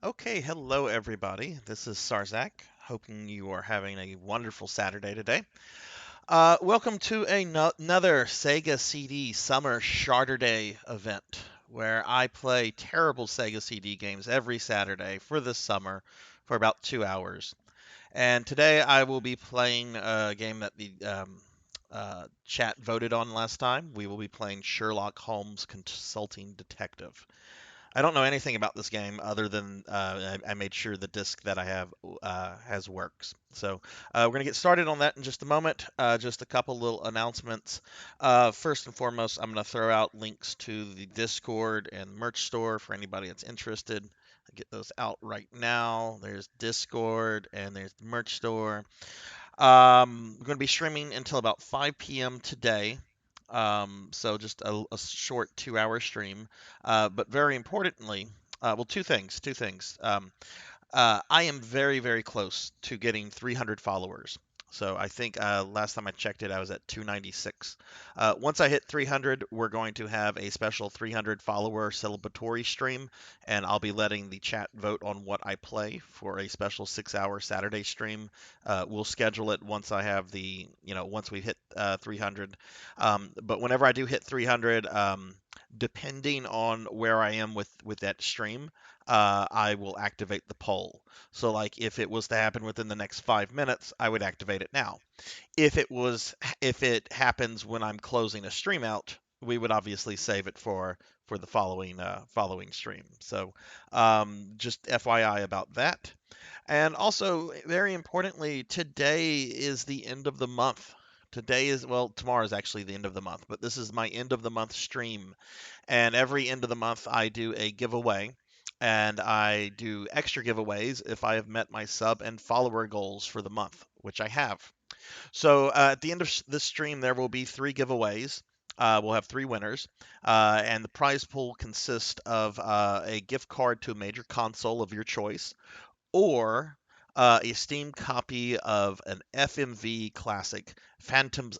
Okay, hello everybody. This is Sarzac. Hoping you are having a wonderful Saturday today. Welcome to another Sega CD Summer Charter Day event where I play terrible Sega CD games every Saturday for this summer for about 2 hours. And today I will be playing a game that the chat voted on last time. We will be playing Sherlock Holmes Consulting Detective. I don't know anything about this game other than I made sure the disc that I have has works. So we're going to get started on that in just a moment. Just a couple little announcements. First and foremost, I'm going to throw out links to the Discord and merch store for anybody that's interested. I get those out right now. There's Discord and there's the merch store. We're going to be streaming until about 5 p.m. today. So just a short 2 hour stream. But very importantly, well, two things. I am very, very close to getting 300 followers. So I think last time I checked it, I was at 296. Once I hit 300, we're going to have a special 300 follower celebratory stream, and I'll be letting the chat vote on what I play for a special 6 hour Saturday stream. We'll schedule it once I have once we hit 300. But whenever I do hit 300, depending on where I am with that stream, I will activate the poll. So, like, if it was to happen within the next 5 minutes, I would activate it now. If it happens when I'm closing a stream out, we would obviously save it for the following stream. So, just FYI about that. And also, very importantly, today is the end of the month. Tomorrow is actually the end of the month, but this is my end of the month stream. And every end of the month, I do a giveaway. And I do extra giveaways if I have met my sub and follower goals for the month, which I have. So at the end of this stream, there will be three giveaways. We'll have three winners, and the prize pool consists of a gift card to a major console of your choice, or a Steam copy of an FMV classic, Phantoms.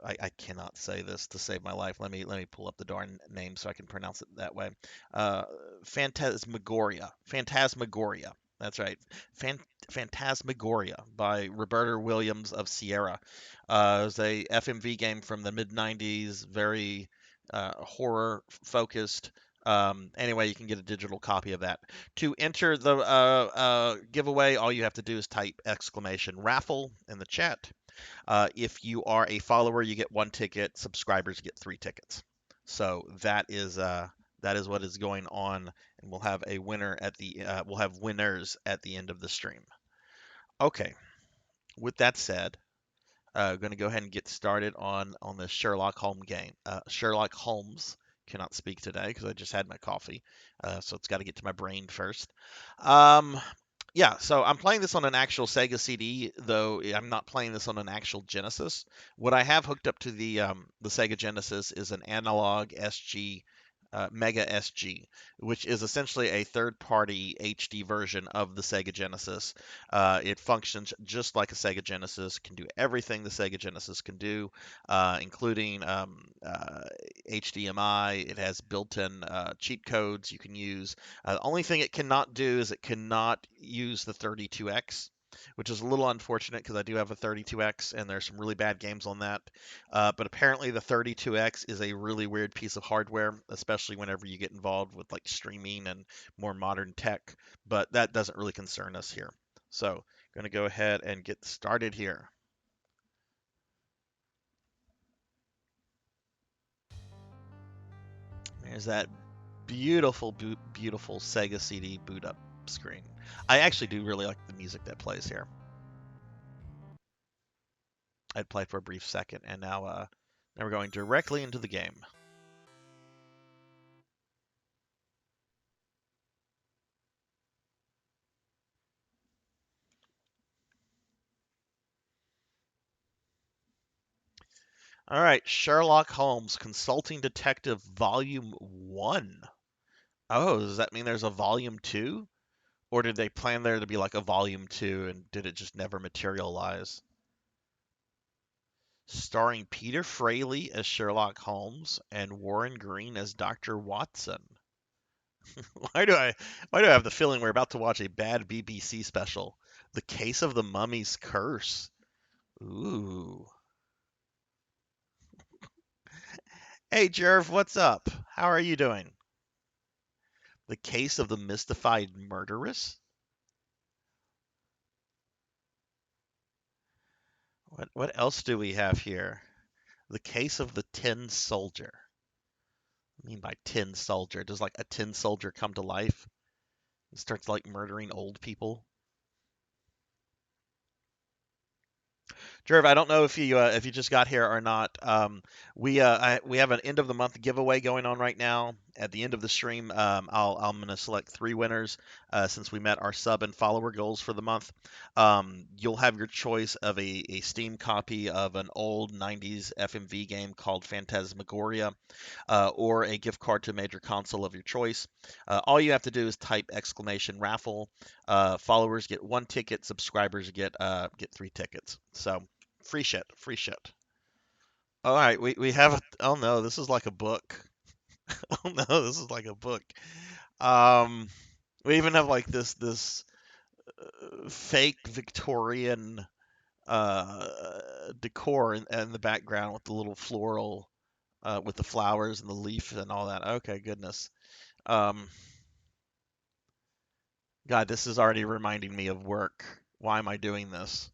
I cannot say this to save my life. Let me pull up the darn name so I can pronounce it that way. Uh, Phantasmagoria. That's right. Fan- Phantasmagoria by Roberta Williams of Sierra. It was a FMV game from the mid '90s, very horror focused. Anyway, you can get a digital copy of that. To enter the giveaway, all you have to do is type exclamation raffle in the chat. If you are a follower, you get one ticket. Subscribers get three tickets. So that is what is going on, and we'll have winners at the end of the stream. Okay. With that said, going to go ahead and get started on the Sherlock Holmes game. Sherlock Holmes cannot speak today because I just had my coffee, so it's got to get to my brain first. Um, yeah, so I'm playing this on an actual Sega CD, though I'm not playing this on an actual Genesis. What I have hooked up to the Sega Genesis is an analog SG Mega SG, which is essentially a third-party HD version of the Sega Genesis. It functions just like a Sega Genesis, can do everything the Sega Genesis can do, including HDMI. It has built-in cheat codes you can use. The only thing it cannot do is it cannot use the 32X, which is a little unfortunate because I do have a 32X and there's some really bad games on that. But apparently the 32X is a really weird piece of hardware, especially whenever you get involved with like streaming and more modern tech. But that doesn't really concern us here. So going to go ahead and get started here. There's that beautiful, beautiful Sega CD boot up screen. I actually do really like the music that plays here. I'd play for a brief second, and now we're going directly into the game. All right, Sherlock Holmes, Consulting Detective, Volume 1. Oh, does that mean there's a Volume 2? Or did they plan there to be like a Volume 2 and did it just never materialize? Starring Peter Fraley as Sherlock Holmes and Warren Green as Dr. Watson. Why do I why do I have the feeling we're about to watch a bad BBC special? The Case of the Mummy's Curse. Ooh. Hey Jerv, what's up? How are you doing? The Case of the Mystified Murderess? What else do we have here? The Case of the Tin Soldier. What do you mean by tin soldier? Does like a tin soldier come to life and starts like murdering old people? Jerv, I don't know if you just got here or not. We have an end of the month giveaway going on right now. At the end of the stream, I'm gonna select three winners since we met our sub and follower goals for the month. You'll have your choice of a Steam copy of an old '90s FMV game called Phantasmagoria, or a gift card to a major console of your choice. All you have to do is type exclamation raffle. Followers get one ticket, subscribers get three tickets. So free shit, free shit. All right, we have oh no, this is like a book. Oh no, this is like a book. Um, we even have like this fake Victorian decor in the background with the little floral with the flowers and the leaf and all that. Okay, goodness. Um, God, this is already reminding me of work. Why am I doing this?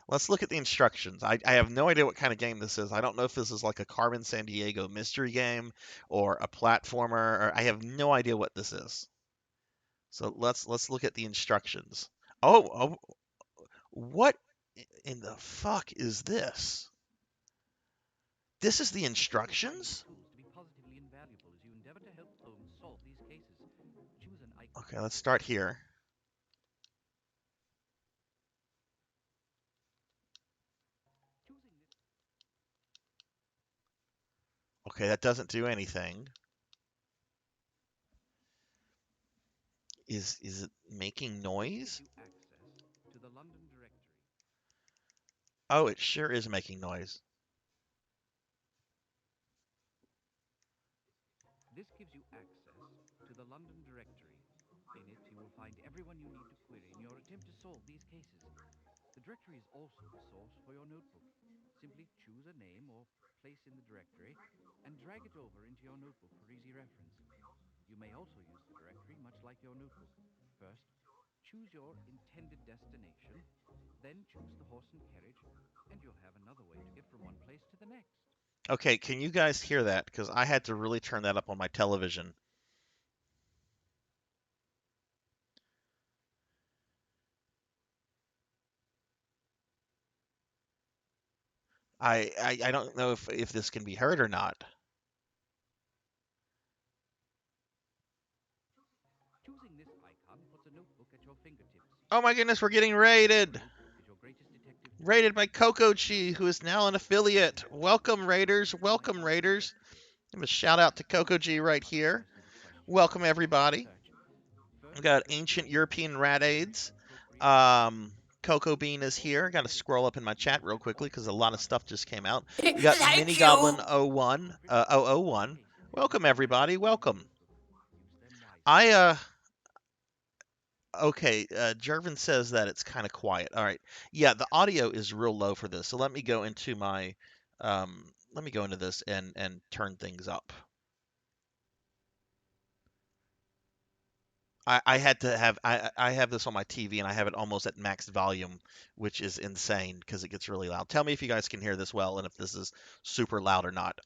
Let's look at the instructions. I have no idea what kind of game this is. I don't know if this is like a Carmen Sandiego mystery game or a platformer, or I have no idea what this is. So let's look at the instructions. Oh, what in the fuck is this? This is the instructions? Okay, let's start here. Okay, that doesn't do anything. Is it making noise? Oh, it sure is making noise. Okay, can you guys hear that? Because I had to really turn that up on my television. I don't know if this can be heard or not. Oh my goodness, we're getting raided. Raided by Coco Chi, who is now an affiliate. Welcome, Raiders. Welcome, Raiders. Give a shout out to Coco G right here. Welcome, everybody. We got ancient European rat aids. Coco Bean is here. Got to scroll up in my chat real quickly because a lot of stuff just came out. We got Mini Thank Goblin you. 01, 001. Welcome, everybody. Welcome. I Okay, Jervin says that it's kind of quiet. All right. Yeah, the audio is real low for this. So let me go into my let me go into this and turn things up. I had to have I have this on my TV and I have it almost at max volume, which is insane because it gets really loud. Tell me if you guys can hear this well and if this is super loud or not.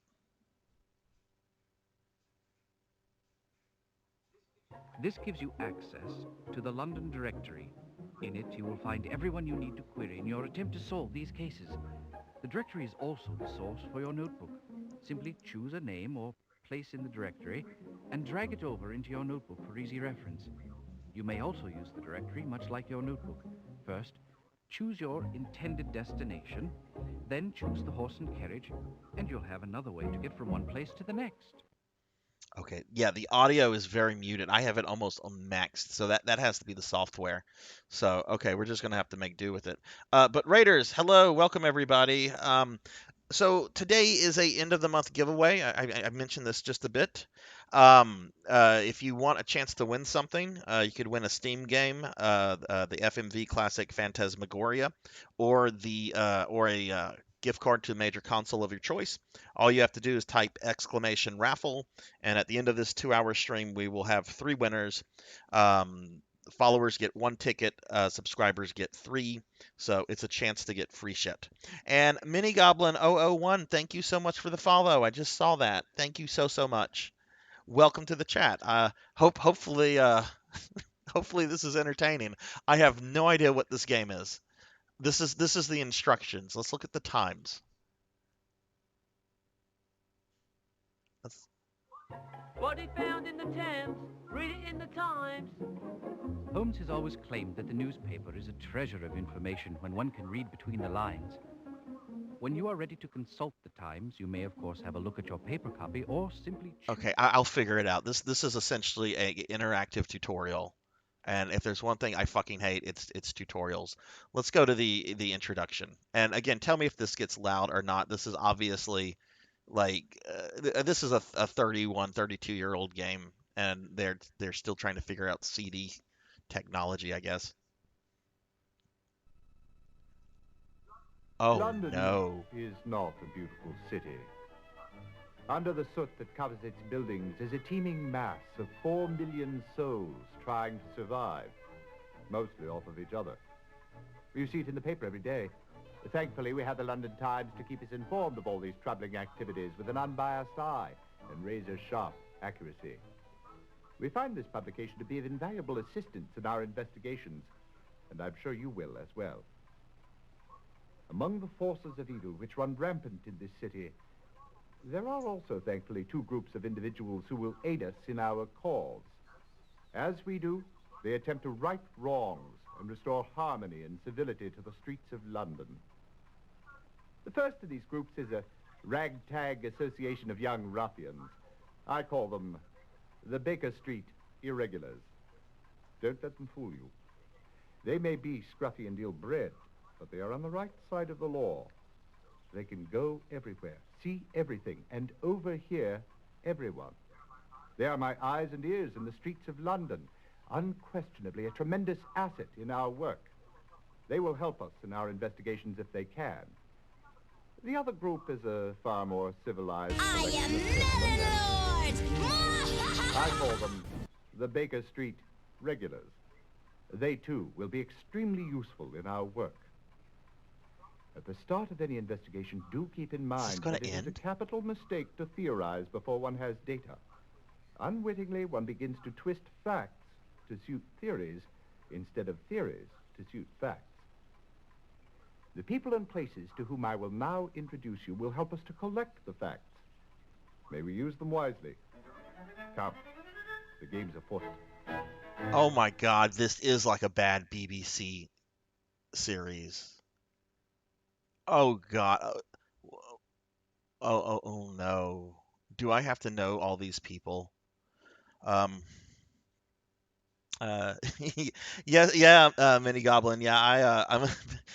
Okay, yeah, the audio is very muted. I have it almost on maxed, so that has to be the software. So okay, we're just gonna have to make do with it. But Raiders, hello, welcome everybody. So today is a end of the month giveaway. I mentioned this just a bit. If you want a chance to win something, you could win a Steam game, the FMV Classic Phantasmagoria, or a gift card to a major console of your choice. All you have to do is type exclamation raffle, and at the end of this 2 hour stream, we will have three winners. Um, Followers get one ticket, subscribers get three, so it's a chance to get free shit. And Mini Goblin 001, thank you so much for the follow. I just saw that. Thank you so much. Welcome to the chat. Hopefully this is entertaining. I have no idea what this game is. This is the instructions. Let's look at the times. Let's, What he found in the Thames, read it in the Times. Holmes has always claimed that the newspaper is a treasure of information when one can read between the lines. When you are ready to consult the Times, you may, of course, have a look at your paper copy or simply choose. okay, I'll figure it out. This is essentially a interactive tutorial. And if there's one thing I fucking hate, it's tutorials. Let's go to the introduction. And again, tell me if this gets loud or not. This is obviously this is a 31, 32-year-old game, and they're still trying to figure out CD technology, I guess. Oh London no. is not a beautiful city. Under the soot that covers its buildings is a teeming mass of 4 million souls trying to survive, mostly off of each other. You see it in the paper every day. Thankfully, we have the London Times to keep us informed of all these troubling activities with an unbiased eye and razor-sharp accuracy. We find this publication to be of invaluable assistance in our investigations, and I'm sure you will as well. Among the forces of evil which run rampant in this city, there are also, thankfully, two groups of individuals who will aid us in our cause. As we do, they attempt to right wrongs and restore harmony and civility to the streets of London. The first of these groups is a ragtag association of young ruffians. I call them the Baker Street Irregulars. Don't let them fool you. They may be scruffy and ill-bred, but they are on the right side of the law. They can go everywhere, see everything, and overhear everyone. They are my eyes and ears in the streets of London, unquestionably a tremendous asset in our work. They will help us in our investigations if they can. The other group is a far more civilized I selection am of gentlemen. Netherlord! I call them the Baker Street Regulars. They, too, will be extremely useful in our work. At the start of any investigation, do keep in mind gonna that it is a end? capital mistake to theorize before one has data. Unwittingly, one begins to twist facts to suit theories instead of theories to suit facts. The people and places to whom I will now introduce you will help us to collect the facts. May we use them wisely. Come, the game's afoot. Oh my God, this is like a bad BBC series. Oh God. Oh no. Do I have to know all these people? Um, uh, yeah, Mini Goblin. Yeah,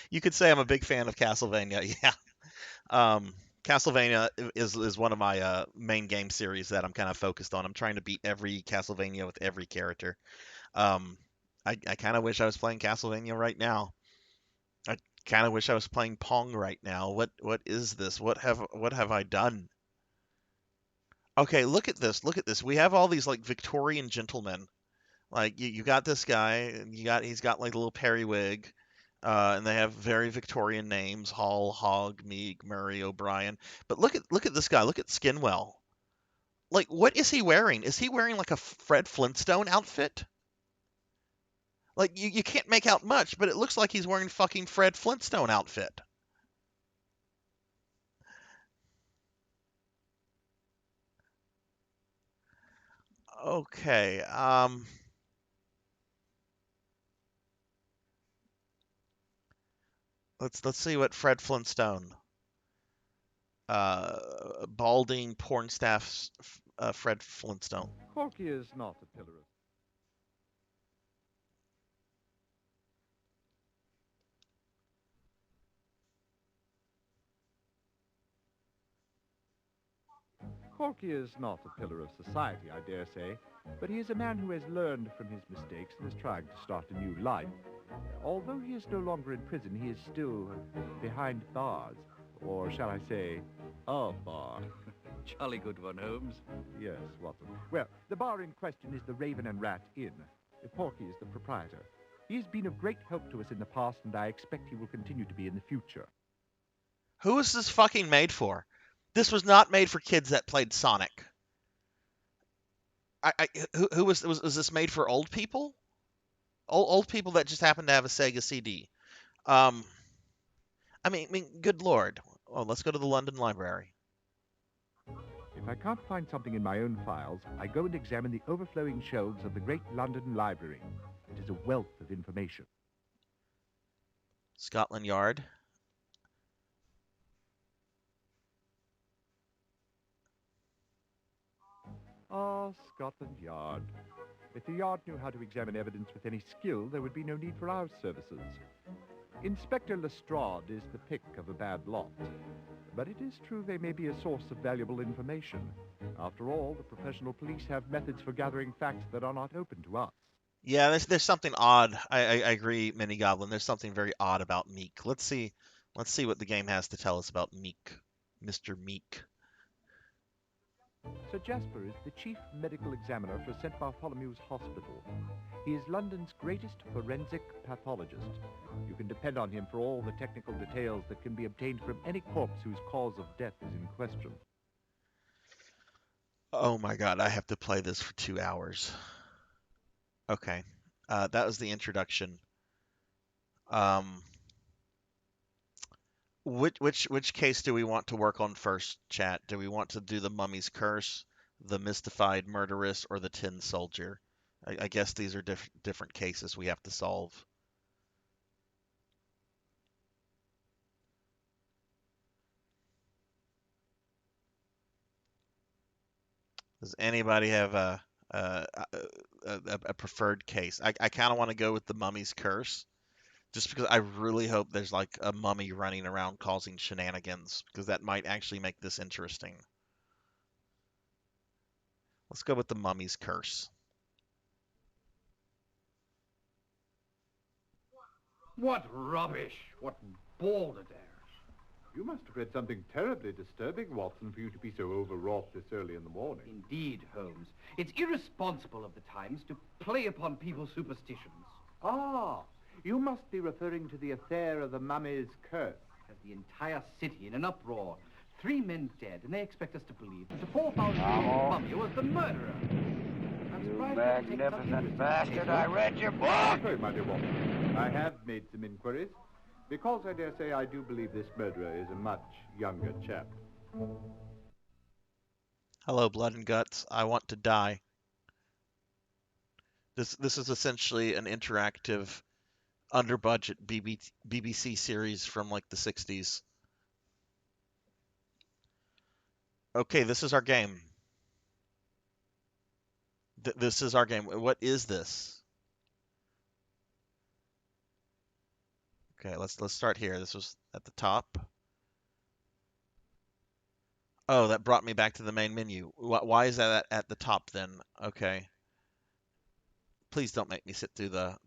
you could say I'm a big fan of Castlevania. Yeah. Um, Castlevania is one of my main game series that I'm kind of focused on. I'm trying to beat every Castlevania with every character. Um, I kind of wish I was playing Castlevania right now. I kind of wish I was playing Pong right now. What is this? What have I done? Okay, look at this. Look at this. We have all these like Victorian gentlemen. Like you got this guy, and he's got like a little periwig, and they have very Victorian names: Hall, Hogg, Meek, Murray, O'Brien. But look at this guy. Look at Skinwell. Like, what is he wearing? Is he wearing like a Fred Flintstone outfit? Like you can't make out much, but it looks like he's wearing fucking Fred Flintstone outfit. Okay. Let's see what Fred Flintstone, balding porn staff, Fred Flintstone. Corky is not a pillar of... Porky is not a pillar of society, I dare say, but he is a man who has learned from his mistakes and is trying to start a new life. Although he is no longer in prison, he is still behind bars, or shall I say, a bar. Jolly good one, Holmes. Yes, Watson. Well, the bar in question is the Raven and Rat Inn. Porky is the proprietor. He has been of great help to us in the past, and I expect he will continue to be in the future. Who is this fucking made for? This was not made for kids that played Sonic. Who was this made for old people? Old people that just happen to have a Sega CD. Um, I mean, good lord. Oh, let's go to the London Library. If I can't find something in my own files, I go and examine the overflowing shelves of the great London Library. It is a wealth of information. Scotland Yard. Ah, Scotland Yard. If the Yard knew how to examine evidence with any skill, there would be no need for our services. Inspector Lestrade is the pick of a bad lot. But it is true they may be a source of valuable information. After all, the professional police have methods for gathering facts that are not open to us. Yeah, there's something odd. I agree, Mini Goblin. There's something very odd about Meek. Let's see what the game has to tell us about Meek, Mr. Meek. Sir Jasper is the chief medical examiner for St. Bartholomew's Hospital. He is London's greatest forensic pathologist. You can depend on him for all the technical details that can be obtained from any corpse whose cause of death is in question. Oh my god, I have to play this for 2 hours. Okay, that was the introduction. Um, which case do we want to work on first, chat? Do we want to do the Mummy's Curse, the Mystified Murderess, or the Tin Soldier? I guess these are different cases we have to solve. Does anybody have a, a preferred case? I kind of want to go with the Mummy's Curse, just because I really hope there's like a mummy running around causing shenanigans, because that might actually make this interesting. Let's go with the Mummy's Curse. What rubbish! What balderdash! You must have read something terribly disturbing, Watson, for you to be so overwrought this early in the morning. Indeed, Holmes. It's irresponsible of the Times to play upon people's superstitions. Ah, you must be referring to the affair of the Mummy's Curse. Has the entire city in an uproar. 3 men dead, and they expect us to believe that the 4,000-year-old mummy was the murderer. I'm You surprised haven't taken some magnificent interest in this bastard, case, I Holmes. read your book! Sorry, my dear Watson. I have made some inquiries. Because I dare say I do believe this murderer is a much younger chap. Hello, Blood and Guts. I want to die. This is essentially an interactive, under budget BBC series from like the 60s. Okay, this is our game. This is our game. What is this? Okay, let's start here. This was at the top. Oh, that brought me back to the main menu. Why is that at the top then? Okay. Please don't make me sit through the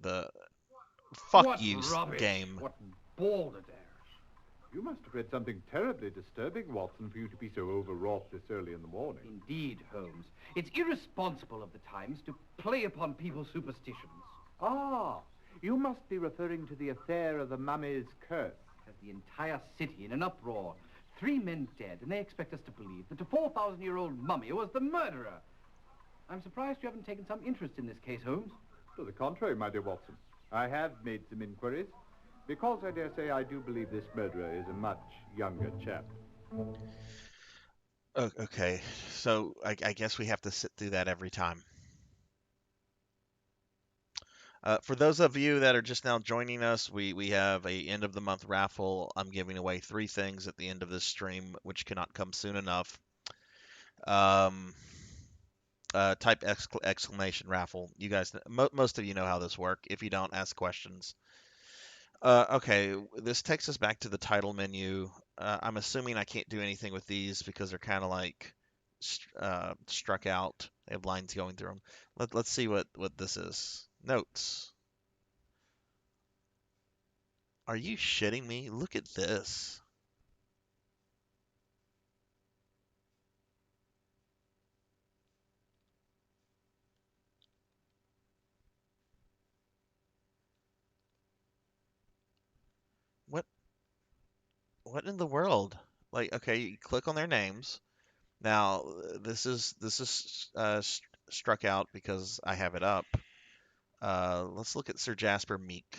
fuck What you rubbish! game. What balderdash! You must have read something terribly disturbing, Watson, for you to be so overwrought this early in the morning. Indeed, Holmes. It's irresponsible of the Times to play upon people's superstitions. Ah, you must be referring to the affair of the Mummy's Curse. Has the entire city in an uproar. 3 men dead, and they expect us to believe that the 4,000-year-old mummy was the murderer. I'm surprised you haven't taken some interest in this case, Holmes. To the contrary, my dear Watson. I have made some inquiries. Because I dare say I do believe this murderer is a much younger chap. Okay, so I guess we have to sit through that every time. For those of you that are just now joining us, we have a end of the month raffle. I'm giving away 3 things at the end of this stream, which cannot come soon enough. Type exclamation raffle. You guys, most of you know how this works. If you don't, ask questions. Okay, this takes us back to the title menu. I'm assuming I can't do anything with these because they're kind of like struck out. They have lines going through them. Let's see what this is. Notes. Are you shitting me? Look at this. What what in the world? Like, okay, you click on their names. Now, this is struck out because I have it up. Let's look at Sir Jasper Meek.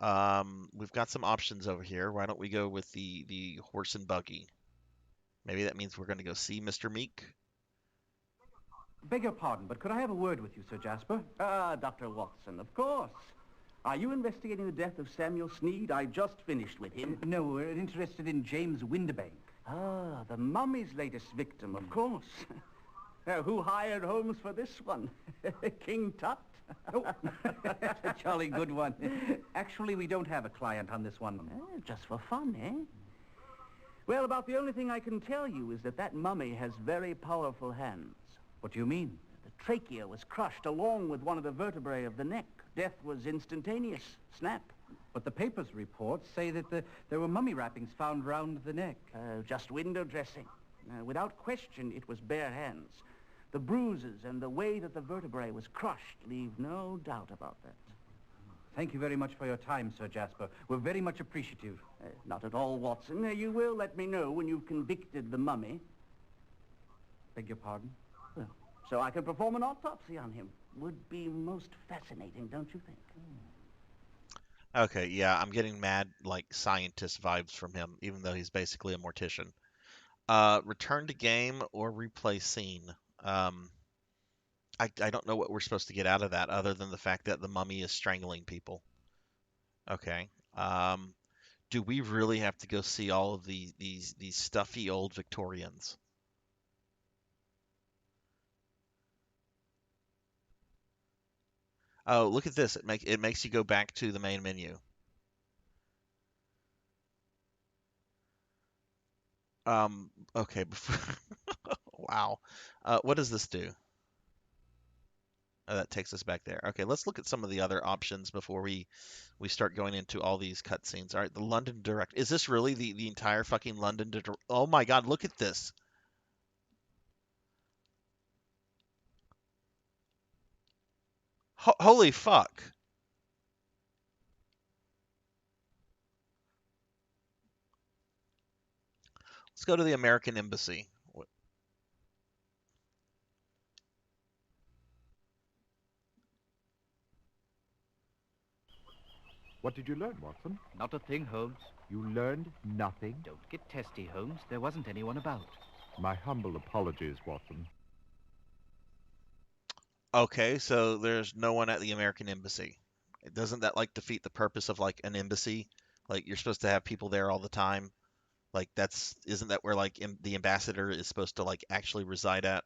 We've got some options over here. Why don't we go with the horse and buggy? Maybe that means we're going to go see Mr. Meek. Beg your pardon, but could I have a word with you, Sir Jasper? Ah, Dr. Watson, of course. Are you investigating the death of Samuel Sneed? I just finished with him. No, we're interested in James Winterbank. Ah, the mummy's latest victim, of course. Who hired Holmes for this one? King Tut? Oh, that's a jolly good one. Actually, we don't have a client on this one. Just for fun, eh? Well, about the only thing I can tell you is that that mummy has very powerful hands. What do you mean? The trachea was crushed along with one of the vertebrae of the neck. Death was instantaneous. Snap. But the papers reports say that there were mummy wrappings found round the neck. Just window dressing. Without question, it was bare hands. The bruises and the way that the vertebrae was crushed leave no doubt about that. Thank you very much for your time, Sir Jasper. We're very much appreciative. Not at all, Watson. You will let me know when you've convicted the mummy. Beg your pardon? Well, so I can perform an autopsy on him. Would be most fascinating, don't you think? Okay, yeah, I'm getting mad like scientist vibes from him, even though he's basically a mortician. Return to game or replay scene. I don't know what we're supposed to get out of that other than the fact that the mummy is strangling people. Okay. Do we really have to go see all of these stuffy old Victorians? Oh, look at this. It makes you go back to the main menu. Okay, before wow. What does this do? Oh, that takes us back there. Okay, let's look at some of the other options before we start going into all these cutscenes. All right, the London Direct. Is this really the entire fucking London Direct? Oh my God, look at this. Holy fuck. Let's go to the American Embassy. What did you learn, Watson? Not a thing, Holmes. You learned nothing? Don't get testy, Holmes. There wasn't anyone about. My humble apologies, Watson. Okay, so there's no one at the American Embassy. Doesn't that like defeat the purpose of like an embassy? Like you're supposed to have people there all the time. Like that's isn't that where like the ambassador is supposed to like actually reside at?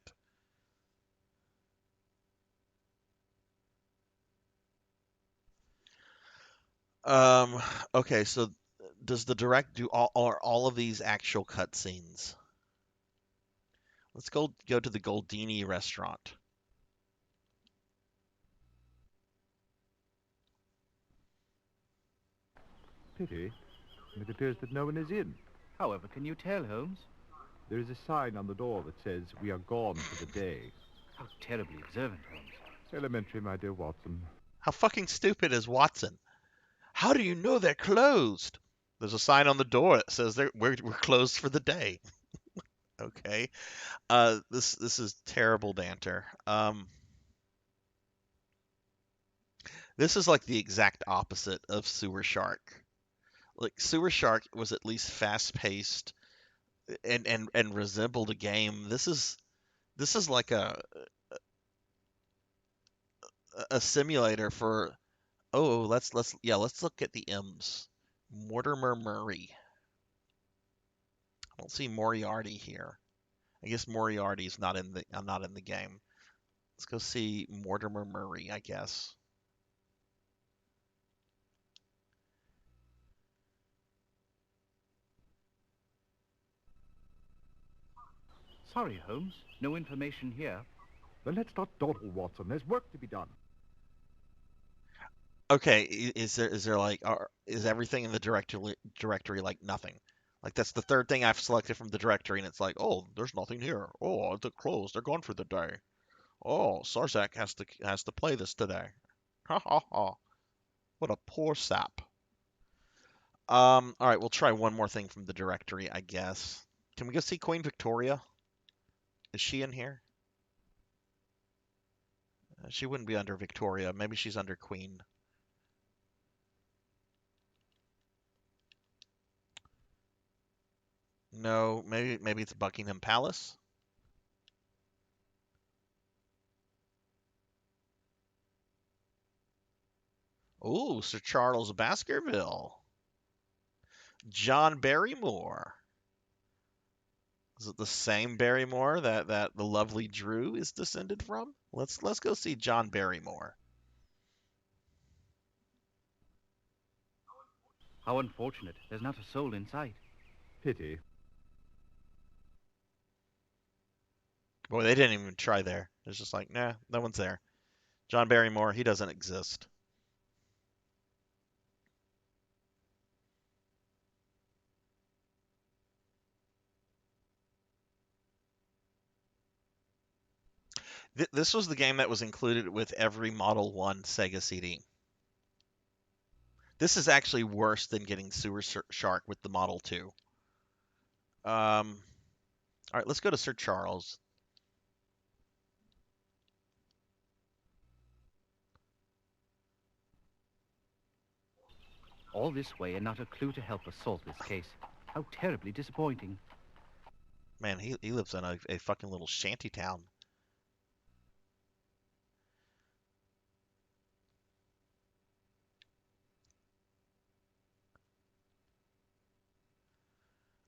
Um, okay, so does the direct do all of these actual cutscenes? Let's go to the Goldini restaurant. Pity. It appears that no one is in. However, can you tell, Holmes? There is a sign on the door that says, "We are gone for the day." How terribly observant, Holmes. Elementary, my dear Watson. How fucking stupid is Watson? How do you know they're closed? There's a sign on the door that says we're closed for the day. Okay. This is terrible banter. This is like the exact opposite of Sewer Shark. Like Sewer Shark was at least fast paced and resembled a game. This is like a simulator for oh let's look at the M's. Mortimer Murray. I don't see Moriarty here. I guess Moriarty's not in the game. Let's go see Mortimer Murray, I guess. Sorry, Holmes. No information here. Then let's not dawdle, Watson. There's work to be done. Okay, is there like is everything in the directory like nothing? Like that's the third thing I've selected from the directory, and it's like, oh, there's nothing here. Oh, they're closed. They're gone for the day. Oh, Sarzac has to play this today. Ha ha ha. What a poor sap. All right, we'll try one more thing from the directory, I guess. Can we go see Queen Victoria? Is she in here? She wouldn't be under Victoria. Maybe she's under Queen. No, maybe it's Buckingham Palace. Ooh, Sir Charles Baskerville. John Barrymore. Is it the same Barrymore that the lovely Drew is descended from? Let's go see John Barrymore. How unfortunate. There's not a soul in sight. Pity. Boy, they didn't even try there. It's just like, nah, no one's there. John Barrymore, he doesn't exist. This was the game that was included with every Model 1 Sega CD. This is actually worse than getting Sewer Shark with the Model 2. All right, let's go to Sir Charles. All this way and not a clue to help us solve this case. How terribly disappointing. Man, he lives in a fucking little shanty town.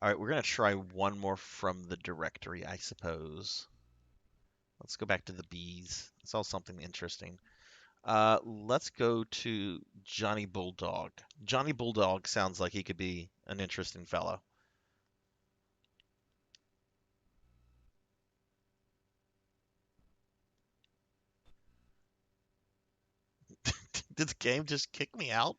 All right, we're going to try one more from the directory, I suppose. Let's go back to the bees. I saw something interesting. Let's go to Johnny Bulldog. Johnny Bulldog sounds like he could be an interesting fellow. Did the game just kick me out?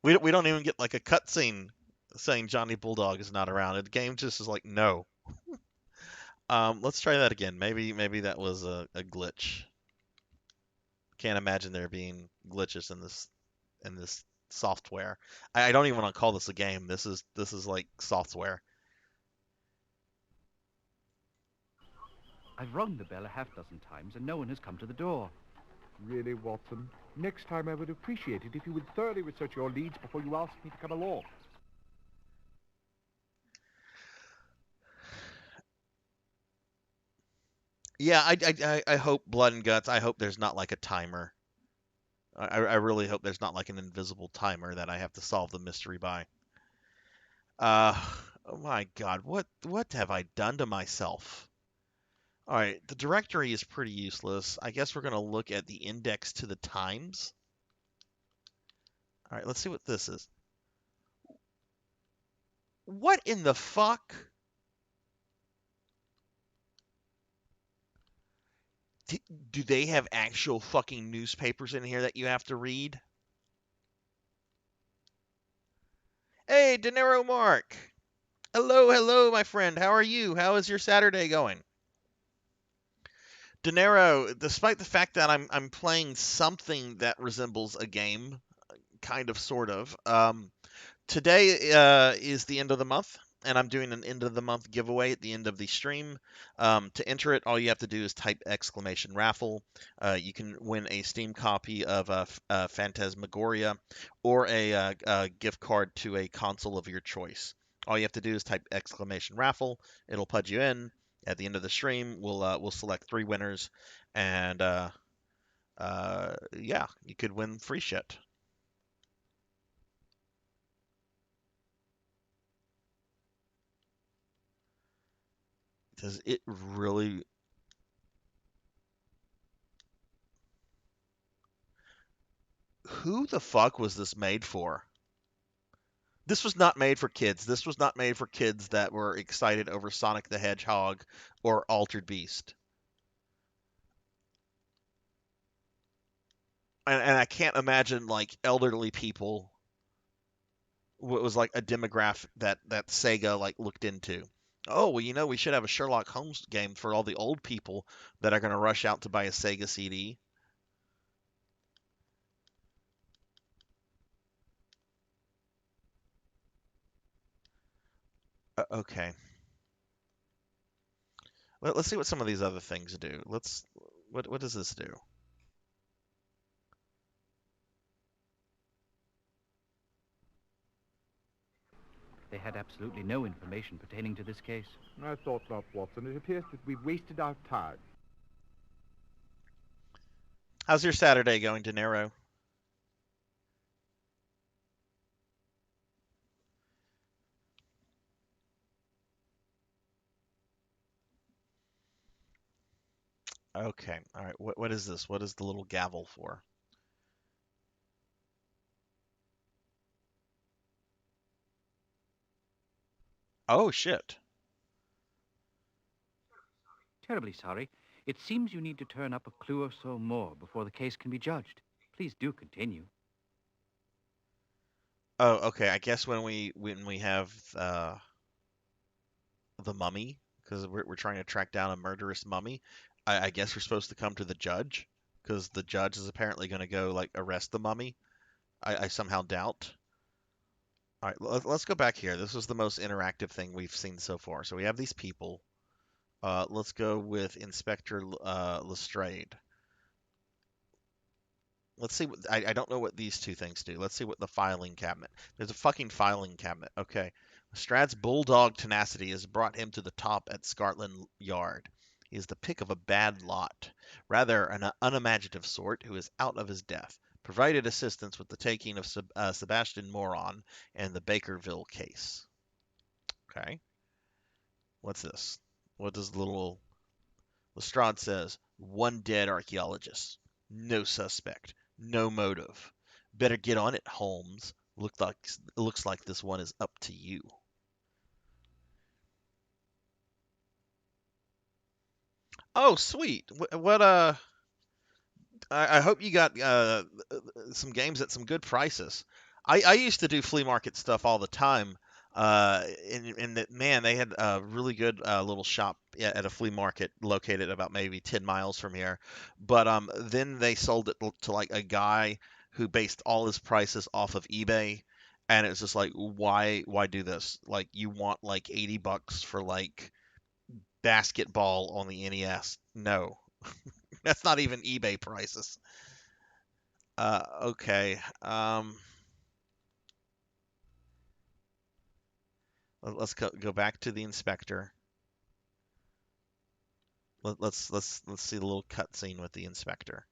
We don't even get like a cutscene saying Johnny Bulldog is not around. The game just is like, no. Let's try that again. Maybe that was a glitch. Can't imagine there being glitches in this software. I don't even want to call this a game. This is like software. I've rung the bell a half dozen times and no one has come to the door. Really, Watson? Next time I would appreciate it if you would thoroughly research your leads before you ask me to come along. Yeah, I hope Blood and Guts. I hope there's not like a timer. I really hope there's not like an invisible timer that I have to solve the mystery by. Uh, oh my God, what have I done to myself? All right, the directory is pretty useless. I guess we're gonna look at the index to the times. All right, let's see what this is. What in the fuck? D- do they have actual fucking newspapers in here that you have to read? Hey, De Niro Mark. Hello, hello, my friend. How are you? How is your Saturday going? De Niro, despite the fact that I'm playing something that resembles a game, kind of, sort of. Today is the end of the month, and I'm doing an end of the month giveaway at the end of the stream. To enter it, all you have to do is type exclamation raffle. You can win a Steam copy of Phantasmagoria or a gift card to a console of your choice. All you have to do is type exclamation raffle. It'll put you in. At the end of the stream, we'll select 3 winners, and yeah, you could win free shit. Does it really? Who the fuck was this made for? This was not made for kids. This was not made for kids that were excited over Sonic the Hedgehog or Altered Beast. And I can't imagine like elderly people was like a demographic that Sega like looked into. Oh, well, we should have a Sherlock Holmes game for all the old people that are going to rush out to buy a Sega CD. Okay. Let's see what some of these other things do. What does this do? They had absolutely no information pertaining to this case. I thought not, Watson. It appears that we've wasted our time. How's your Saturday going, De Niro? Okay. All right. What is this? What is the little gavel for? Oh shit. Terribly sorry. It seems you need to turn up a clue or so more before the case can be judged. Please do continue. Oh, okay. I guess when we have the mummy, because we're trying to track down a murderous mummy, I guess we're supposed to come to the judge, because the judge is apparently going to go like arrest the mummy. I somehow doubt. All right, let's go back here. This was the most interactive thing we've seen so far. So we have these people. Let's go with Inspector Lestrade. Let's see what I don't know what these two things do. Let's see what the filing cabinet. There's a fucking filing cabinet. Okay. Strad's bulldog tenacity has brought him to the top at Scotland Yard. He is the pick of a bad lot, rather an unimaginative sort who is out of his depth. Provided assistance with the taking of Sebastian Moron and the Bakerville case. Okay. What's this? What does the little Lestrade says? One dead archaeologist. No suspect. No motive. Better get on it, Holmes. Looks like this one is up to you. Oh, sweet. What I hope you got some games at some good prices. I used to do flea market stuff all the time. And that man, they had a really good little shop at a flea market located about maybe 10 miles from here. But then they sold it to like a guy who based all his prices off of eBay. And it's just like, why do this? Like, you want like $80 for like basketball on the NES? No, that's not even eBay prices. Okay. Let's go back to the inspector. Let's see the little cutscene with the inspector.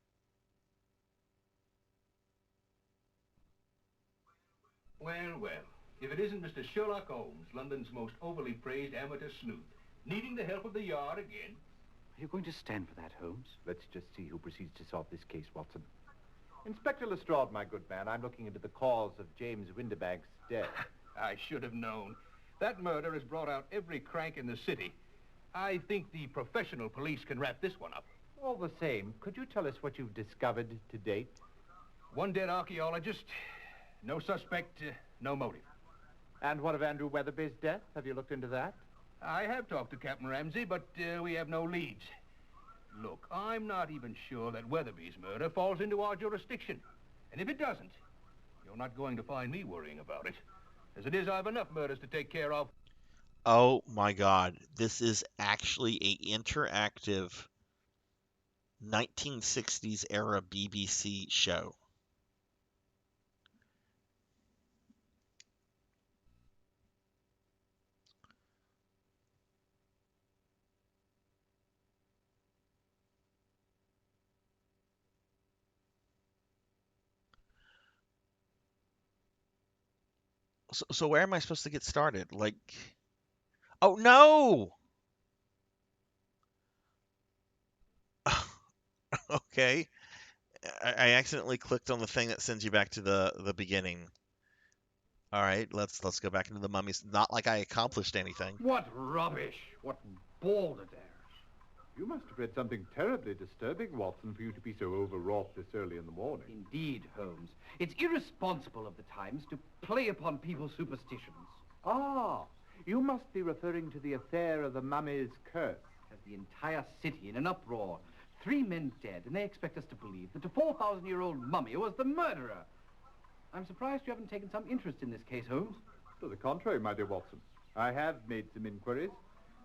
Well, well, if it isn't Mr. Sherlock Holmes, London's most overly praised amateur sleuth, needing the help of the Yard again. Are you going to stand for that, Holmes? Let's just see who proceeds to solve this case, Watson. Inspector Lestrade, my good man, I'm looking into the cause of James Winterbank's death. I should have known. That murder has brought out every crank in the city. I think the professional police can wrap this one up. All the same, could you tell us what you've discovered to date? One dead archaeologist, no suspect, no motive. And what of Andrew Weatherby's death? Have you looked into that? I have talked to Captain Ramsey, but we have no leads. Look, I'm not even sure that Weatherby's murder falls into our jurisdiction. And if it doesn't, you're not going to find me worrying about it. As it is, I have enough murders to take care of. Oh my God, this is actually a interactive 1960s era BBC show. So where am I supposed to get started? Like, oh no! Okay. I accidentally clicked on the thing that sends you back to the beginning. All right, let's go back into the mummies. Not like I accomplished anything. What rubbish! What balderdash! You must have read something terribly disturbing, Watson, for you to be so overwrought this early in the morning. Indeed, Holmes. It's irresponsible of the Times to play upon people's superstitions. Ah, you must be referring to the affair of the mummy's curse. Has the entire city in an uproar. 3 men dead, and they expect us to believe that a 4,000-year-old mummy was the murderer. I'm surprised you haven't taken some interest in this case, Holmes. To the contrary, my dear Watson. I have made some inquiries,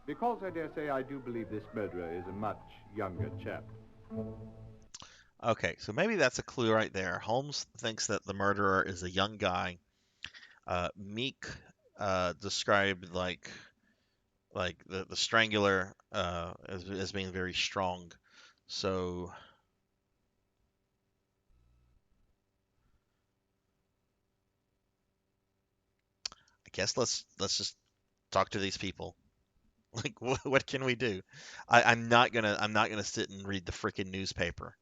because I dare say I do believe this murderer is a much younger chap. Okay, so maybe that's a clue right there. Holmes thinks that the murderer is a young guy. Meek described like the strangler as being very strong. So I guess let's just talk to these people. Like what can we do? I'm not gonna sit and read the freaking newspaper.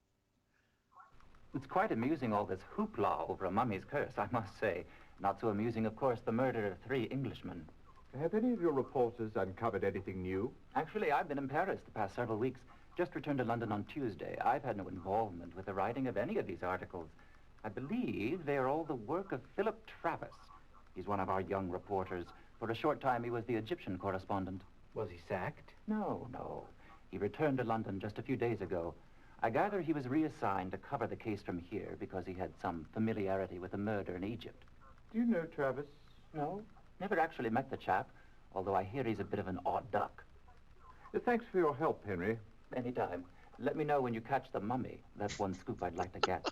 It's quite amusing, all this hoopla over a mummy's curse, I must say. Not so amusing, of course, the murder of 3 Englishmen. Have any of your reporters uncovered anything new? Actually, I've been in Paris the past several weeks. Just returned to London on Tuesday. I've had no involvement with the writing of any of these articles. I believe they are all the work of Philip Travis. He's one of our young reporters. For a short time, he was the Egyptian correspondent. Was he sacked? No. He returned to London just a few days ago. I gather he was reassigned to cover the case from here because he had some familiarity with the murder in Egypt. Do you know Travis? No, never actually met the chap, although I hear he's a bit of an odd duck. Thanks for your help, Henry. Anytime. Let me know when you catch the mummy. That's one scoop I'd like to get.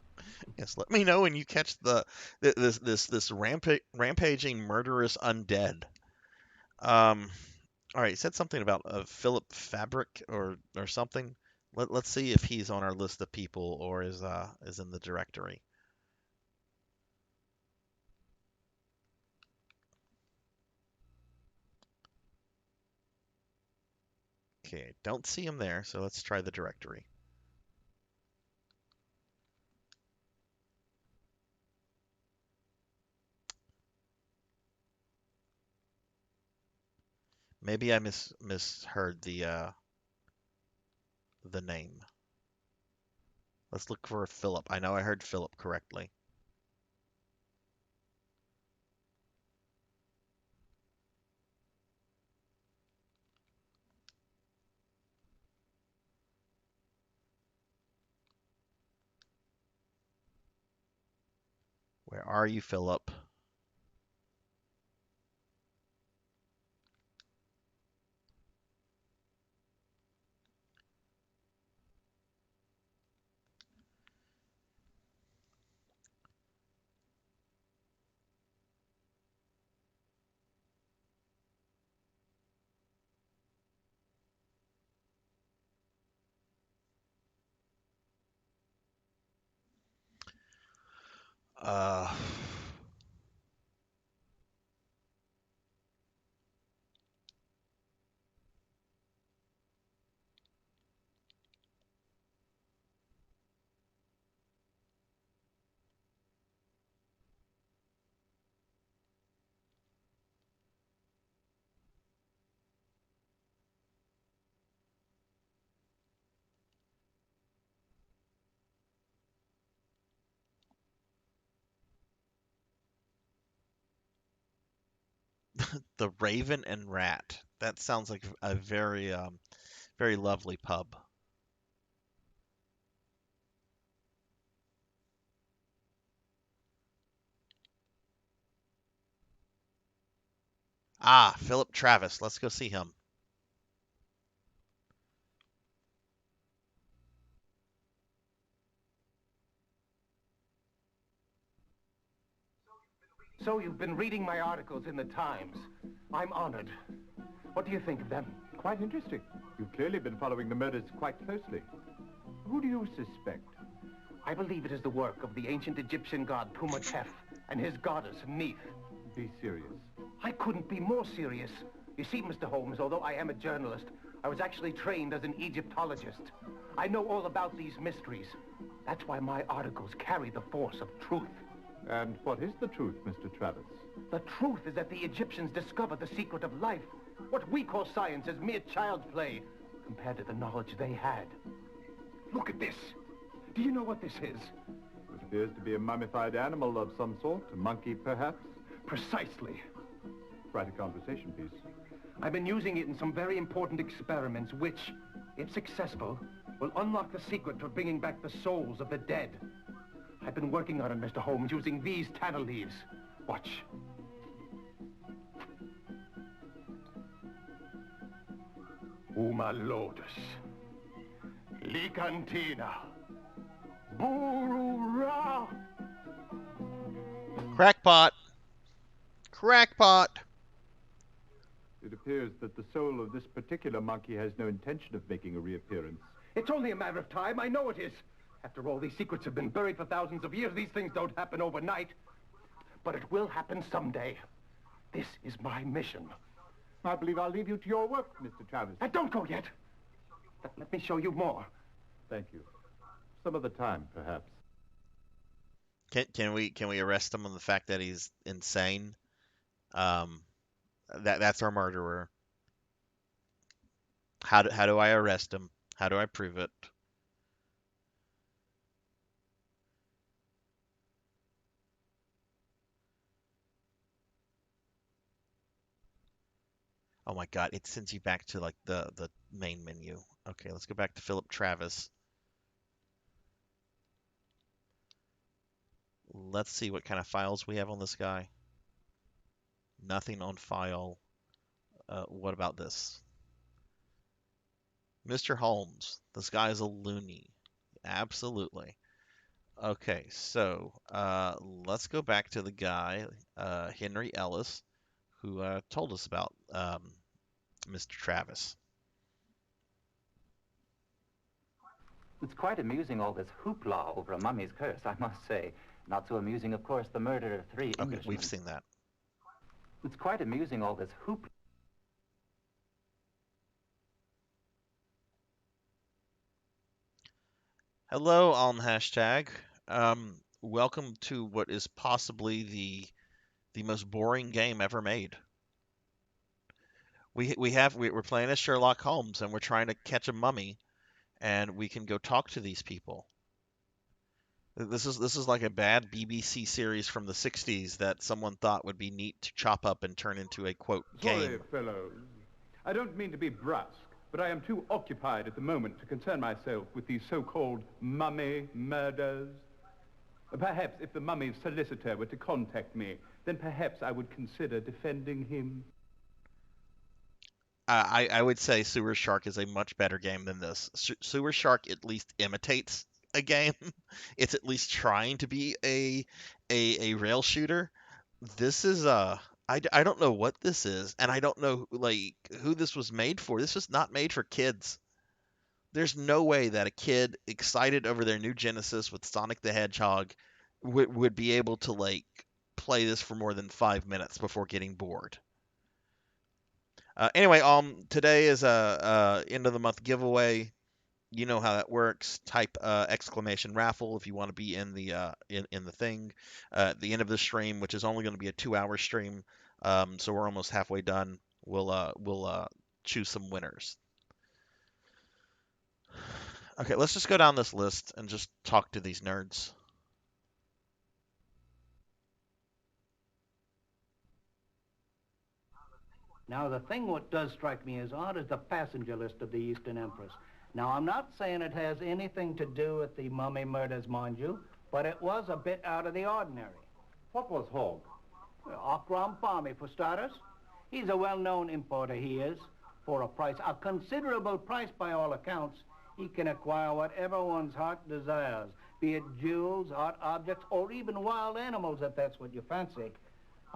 Yes, let me know when you catch this rampaging murderous undead. All right, he said something about Philip Fabric or something. Let's see if he's on our list of people or is in the directory. Okay, don't see him there, so let's try the directory. Maybe I misheard the name. Let's look for Philip. I know I heard Philip correctly. Where are you, Philip? Uh, the Raven and Rat. That sounds like a very lovely pub. Ah, Philip Travis. Let's go see him. So you've been reading my articles in the Times. I'm honored. What do you think of them? Quite interesting. You've clearly been following the murders quite closely. Who do you suspect? I believe it is the work of the ancient Egyptian god Pumatef and his goddess Neith. Be serious. I couldn't be more serious. You see, Mr. Holmes, although I am a journalist, I was actually trained as an Egyptologist. I know all about these mysteries. That's why my articles carry the force of truth. And what is the truth, Mr. Travis? The truth is that the Egyptians discovered the secret of life. What we call science is mere child's play compared to the knowledge they had. Look at this. Do you know what this is? It appears to be a mummified animal of some sort. A monkey, perhaps? Precisely. Quite a conversation piece. I've been using it in some very important experiments which, if successful, will unlock the secret for bringing back the souls of the dead. I've been working on it, Mr. Holmes, using these tanner leaves. Watch. Uma lotus. Licantina. Burura. Crackpot. Crackpot. It appears that the soul of this particular monkey has no intention of making a reappearance. It's only a matter of time. I know it is. After all, these secrets have been buried for thousands of years. These things don't happen overnight. But it will happen someday. This is my mission. I believe I'll leave you to your work, Mr. Travis. Don't go yet. Let me show you more. Thank you. Some other time, perhaps. Can we arrest him on the fact that he's insane? That's our murderer. How do I arrest him? How do I prove it? Oh my God, it sends you back to like the main menu. Okay, let's go back to Philip Travis. Let's see what kind of files we have on this guy. Nothing on file. What about this? Mr. Holmes. This guy is a loony. Absolutely. Okay, so let's go back to the guy, Henry Ellis, who told us about Mr. Travis. It's quite amusing, all this hoopla over a mummy's curse, I must say. Not so amusing, of course, the murder of 3 Okay, Englishmen. we've seen that. It's quite amusing, all this hoopla. Hello on hashtag. Welcome to what is possibly the most boring game ever made. We're playing as Sherlock Holmes and we're trying to catch a mummy, and we can go talk to these people. This is like a bad BBC series from the 60s that someone thought would be neat to chop up and turn into a quote Sorry, game. fellows. I don't mean to be brusque, but I am too occupied at the moment to concern myself with these so-called mummy murders. Perhaps if the mummy's solicitor were to contact me, then perhaps I would consider defending him. I would say Sewer Shark is a much better game than this. Sewer Shark at least imitates a game. It's at least trying to be a rail shooter. This is I don't know what this is, and I don't know like who this was made for. This was not made for kids. There's no way that a kid excited over their new Genesis with Sonic the Hedgehog would be able to like play this for more than 5 minutes before getting bored. Anyway, today is a end of the month giveaway. You know how that works. Type exclamation raffle if you want to be in the in the thing. At the end of the stream, which is only going to be a 2-hour stream, so we're almost halfway done. We'll choose some winners. Okay, let's just go down this list and just talk to these nerds. Now, the thing what does strike me as odd is the passenger list of the Eastern Empress. Now, I'm not saying it has anything to do with the mummy murders, mind you, but it was a bit out of the ordinary. What was Hogg? Well, Akram Farmi, for starters. He's a well-known importer, he is. For a price, a considerable price by all accounts, he can acquire whatever one's heart desires, be it jewels, art objects, or even wild animals, if that's what you fancy.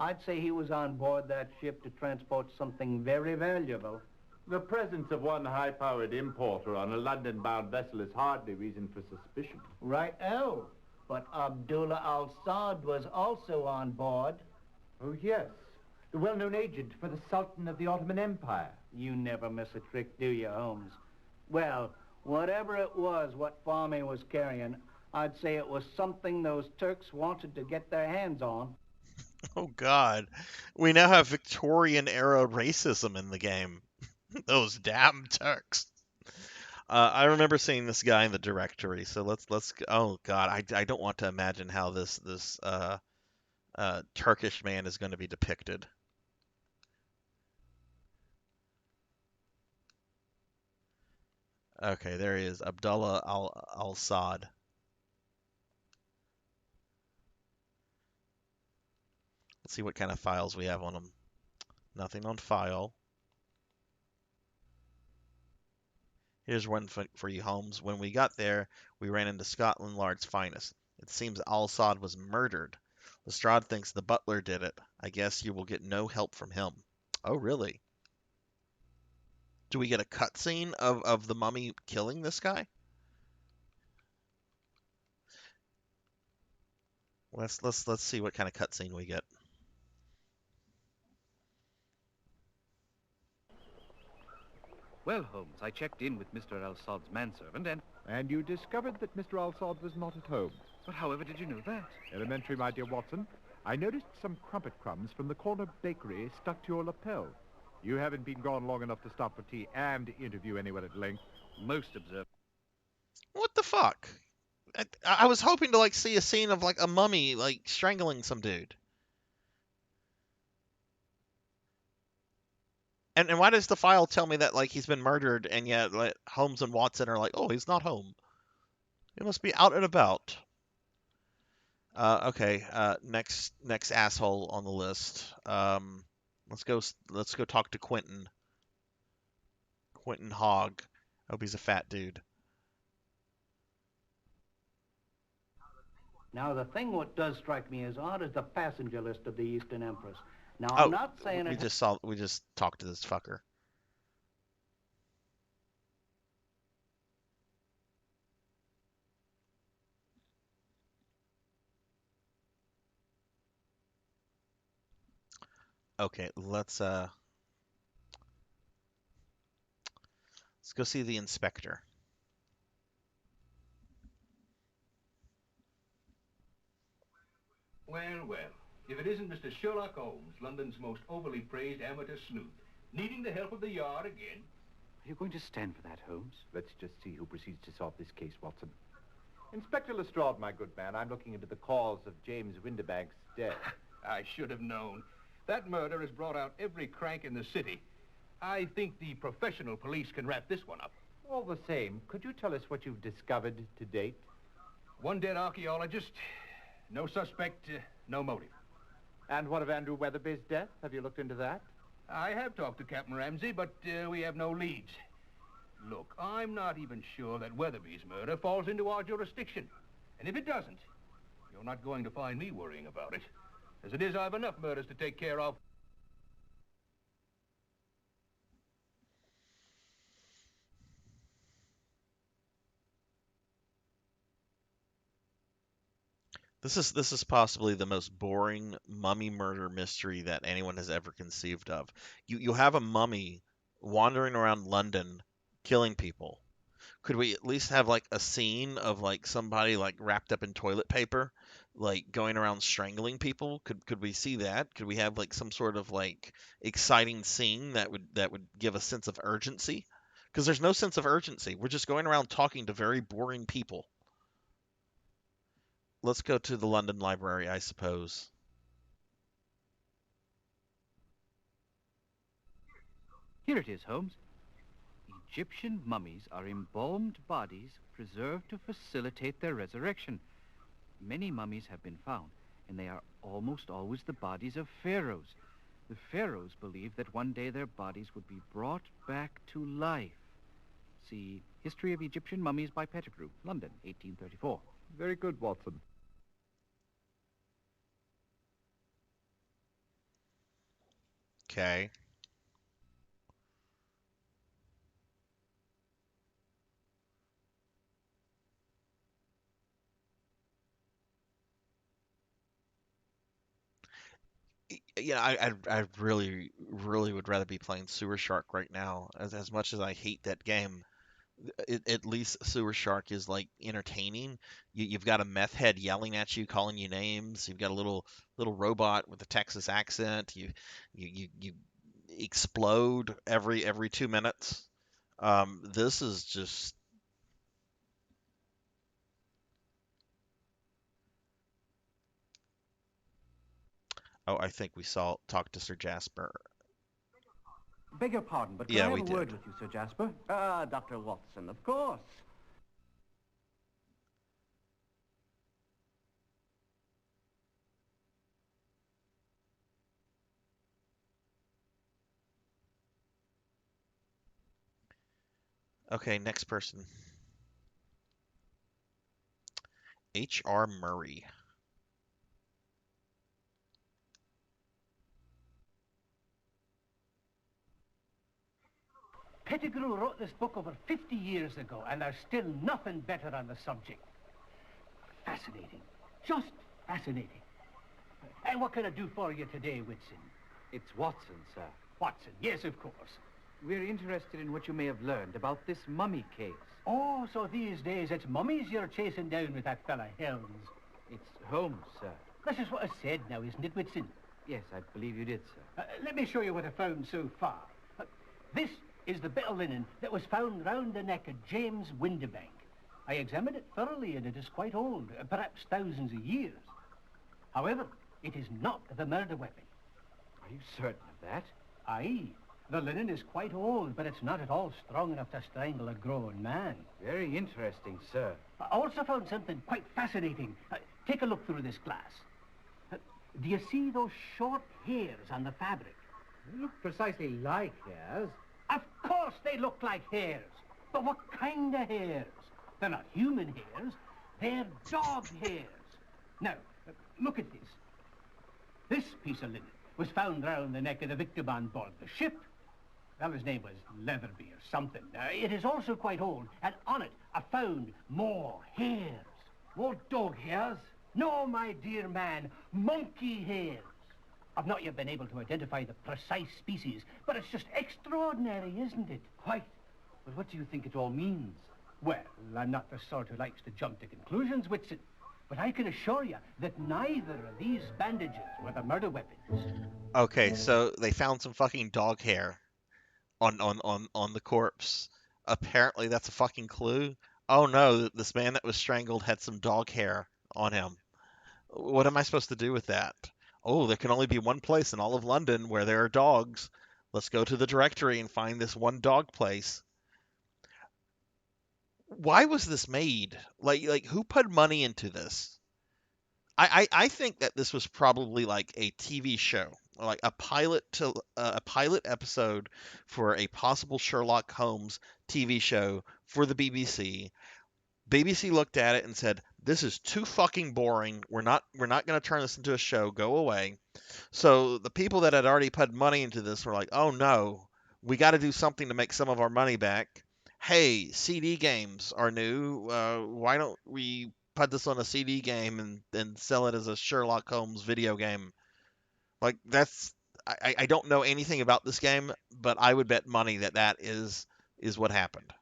I'd say he was on board that ship to transport something very valuable. The presence of one high-powered importer on a London-bound vessel is hardly reason for suspicion. Right-o. But Abdullah al-Saud was also on board. Oh, yes. The well-known agent for the Sultan of the Ottoman Empire. You never miss a trick, do you, Holmes? Well, whatever it was what Farmi was carrying, I'd say it was something those Turks wanted to get their hands on. Oh God, we now have Victorian era racism in the game. Those damn Turks. I remember seeing this guy in the directory, so let's. Oh God, I don't want to imagine how this Turkish man is going to be depicted. Okay, there he is, Abdullah al Saad. Let's see what kind of files we have on him. Nothing on file. Here's one for you, Holmes. When we got there, we ran into Scotland Yard's finest. It seems Al Saad was murdered. Lestrade thinks the butler did it. I guess you will get no help from him. Oh, really? Do we get a cutscene of the mummy killing this guy? Let's see what kind of cutscene we get. Well, Holmes, I checked in with Mr. Al-Sad's manservant and... And you discovered that Mr. Al-Sad was not at home. But however did you know that? Elementary, my dear Watson. I noticed some crumpet crumbs from the corner bakery stuck to your lapel. You haven't been gone long enough to stop for tea and interview anyone at length. Most observant. What the fuck? I was hoping to like see a scene of like a mummy like strangling some dude. And why does the file tell me that like he's been murdered and yet like, Holmes and Watson are like, oh, he's not home. He must be out and about. Okay. Next asshole on the list. Let's go talk to Quentin. Quentin Hogg. Hope he's a fat dude. Now, the thing what does strike me as odd is the passenger list of the Eastern Empress. Now, Oh, I'm not saying we just talked to this fucker. Okay, let's go see the inspector. Well, well. If it isn't Mr. Sherlock Holmes, London's most overly praised amateur sleuth, needing the help of the Yard again. Are you going to stand for that, Holmes? Let's just see who proceeds to solve this case, Watson. Inspector Lestrade, my good man, I'm looking into the cause of James Windibank's death. I should have known. That murder has brought out every crank in the city. I think the professional police can wrap this one up. All the same, could you tell us what you've discovered to date? One dead archaeologist, no suspect, no motive. And what of Andrew Weatherby's death? Have you looked into that? I have talked to Captain Ramsey, but we have no leads. Look, I'm not even sure that Weatherby's murder falls into our jurisdiction. And if it doesn't, you're not going to find me worrying about it. As it is, I have enough murders to take care of. This is possibly the most boring mummy murder mystery that anyone has ever conceived of. You have a mummy wandering around London killing people. Could we at least have like a scene of like somebody like wrapped up in toilet paper, like going around strangling people? Could we see that? Could we have like some sort of like exciting scene that would give a sense of urgency? Because there's no sense of urgency. We're just going around talking to very boring people. Let's go to the London Library, I suppose. Here it is, Holmes. Egyptian mummies are embalmed bodies preserved to facilitate their resurrection. Many mummies have been found, and they are almost always the bodies of pharaohs. The pharaohs believed that one day their bodies would be brought back to life. See History of Egyptian Mummies by Pettigrew, London, 1834. Very good, Watson. Okay. Yeah, I really would rather be playing Sewer Shark right now. As much as I hate that game, At least Sewer Shark is like entertaining. You've got a meth head yelling at you, calling you names. You've got a little robot with a Texas accent. You explode every 2 minutes. This is just. Oh, I think we saw talk to Sir Jasper. Beg your pardon, but could Yeah, I have we a did. word with you, Sir Jasper? Dr. Watson, of course. Okay, next person. H.R. Murray. Pettigrew wrote this book over 50 years ago, and there's still nothing better on the subject. Fascinating. Just fascinating. And what can I do for you today, Whitson? It's Watson, sir. Watson, yes, of course. We're interested in what you may have learned about this mummy case. Oh, so these days it's mummies you're chasing down with that fella Helms. It's Holmes, sir. This is what I said now, isn't it, Whitson? Yes, I believe you did, sir. Let me show you what I found so far. This is the bit of linen that was found round the neck of James Windibank. I examined it thoroughly, and it is quite old, perhaps thousands of years. However, it is not the murder weapon. Are you certain of that? Aye. The linen is quite old, but it's not at all strong enough to strangle a grown man. Very interesting, sir. I also found something quite fascinating. Take a look through this glass. Do you see those short hairs on the fabric? They look precisely like hairs. Of course they look like hairs. But what kind of hairs? They're not human hairs. They're dog hairs. Now, look at this. This piece of linen was found round the neck of the victim on board the ship. Well, his name was Leatherby or something. It is also quite old, and on it I found more hairs. More dog hairs? No, my dear man, monkey hairs. I've not yet been able to identify the precise species, but it's just extraordinary, isn't it? Quite. But what do you think it all means? Well, I'm not the sort who likes to jump to conclusions, Whitson. But I can assure you that neither of these bandages were the murder weapons. Okay, so they found some fucking dog hair on the corpse. Apparently that's a fucking clue. Oh no, this man that was strangled had some dog hair on him. What am I supposed to do with that? Oh, there can only be one place in all of London where there are dogs. Let's go to the directory and find this one dog place. Why was this made? Like who put money into this? I think that this was probably like a TV show, like a pilot episode for a possible Sherlock Holmes TV show for the BBC. BBC looked at it and said, "This is too fucking boring. We're not going to turn this into a show. Go away." So the people that had already put money into this were like, "Oh no, we got to do something to make some of our money back. Hey, CD games are new. Why don't we put this on a CD game and sell it as a Sherlock Holmes video game?" Like that's I don't know anything about this game, but I would bet money that that is what happened.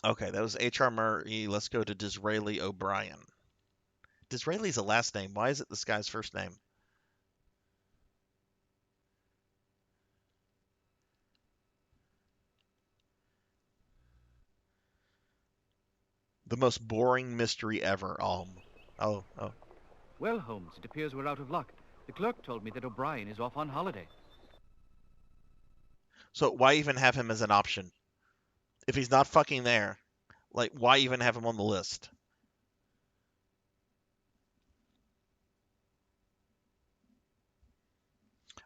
Okay, that was H.R. Murray. Let's go to Disraeli O'Brien. Disraeli's a last name. Why is it this guy's first name? The most boring mystery ever. Oh. Well, Holmes, it appears we're out of luck. The clerk told me that O'Brien is off on holiday. So why even have him as an option? If he's not fucking there, like, why even have him on the list?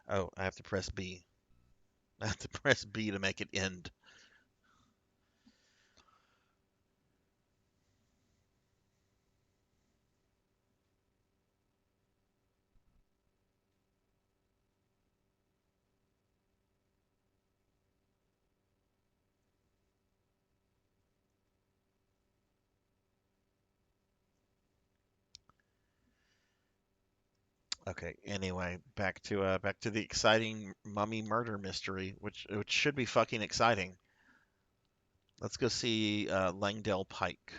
Oh, I have to press B. I have to press B to make it end. Okay. Anyway, back to the exciting mummy murder mystery, which should be fucking exciting. Let's go see Langdale Pike.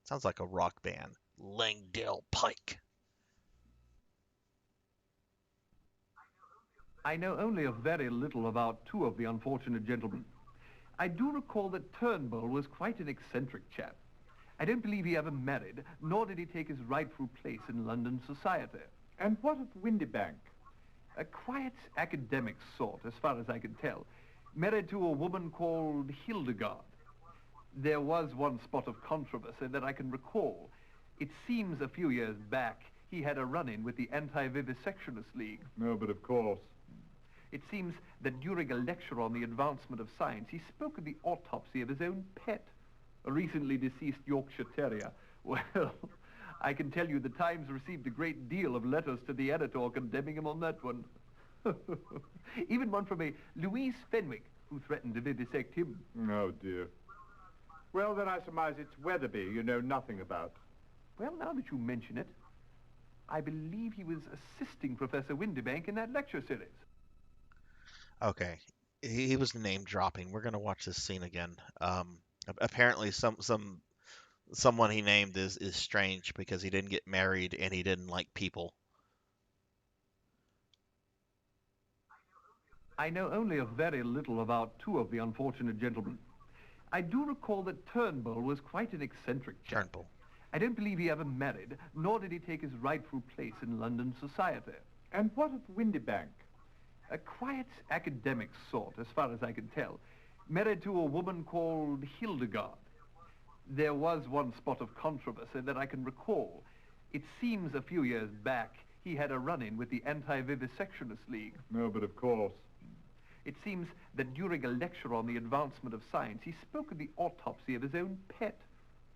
Sounds like a rock band. Langdale Pike. I know only a very little about two of the unfortunate gentlemen. I do recall that Turnbull was quite an eccentric chap. I don't believe he ever married, nor did he take his rightful place in London society. And what of Windybank? A quiet academic sort, as far as I can tell. Married to a woman called Hildegard. There was one spot of controversy that I can recall. It seems a few years back he had a run-in with the Anti-Vivisectionist League. No, but of course. It seems that during a lecture on the advancement of science, he spoke of the autopsy of his own pet, a recently deceased Yorkshire Terrier. Well, I can tell you the Times received a great deal of letters to the editor condemning him on that one. Even one from a Louise Fenwick, who threatened to vivisect him. Oh, dear. Well, then I surmise it's Weatherby you know nothing about. Well, now that you mention it, I believe he was assisting Professor Windybank in that lecture series. Okay. He was name dropping. We're gonna watch this scene again. Apparently someone he named is strange because he didn't get married and he didn't like people. I know only a very little about two of the unfortunate gentlemen. I do recall that Turnbull was quite an eccentric chap. Turnbull. I don't believe he ever married, nor did he take his rightful place in London society. And what of Windybank? A quiet academic sort, as far as I can tell. Married to a woman called Hildegard. There was one spot of controversy that I can recall. It seems a few years back he had a run-in with the Anti-Vivisectionist League. No, but of course. It seems that during a lecture on the advancement of science, he spoke of the autopsy of his own pet,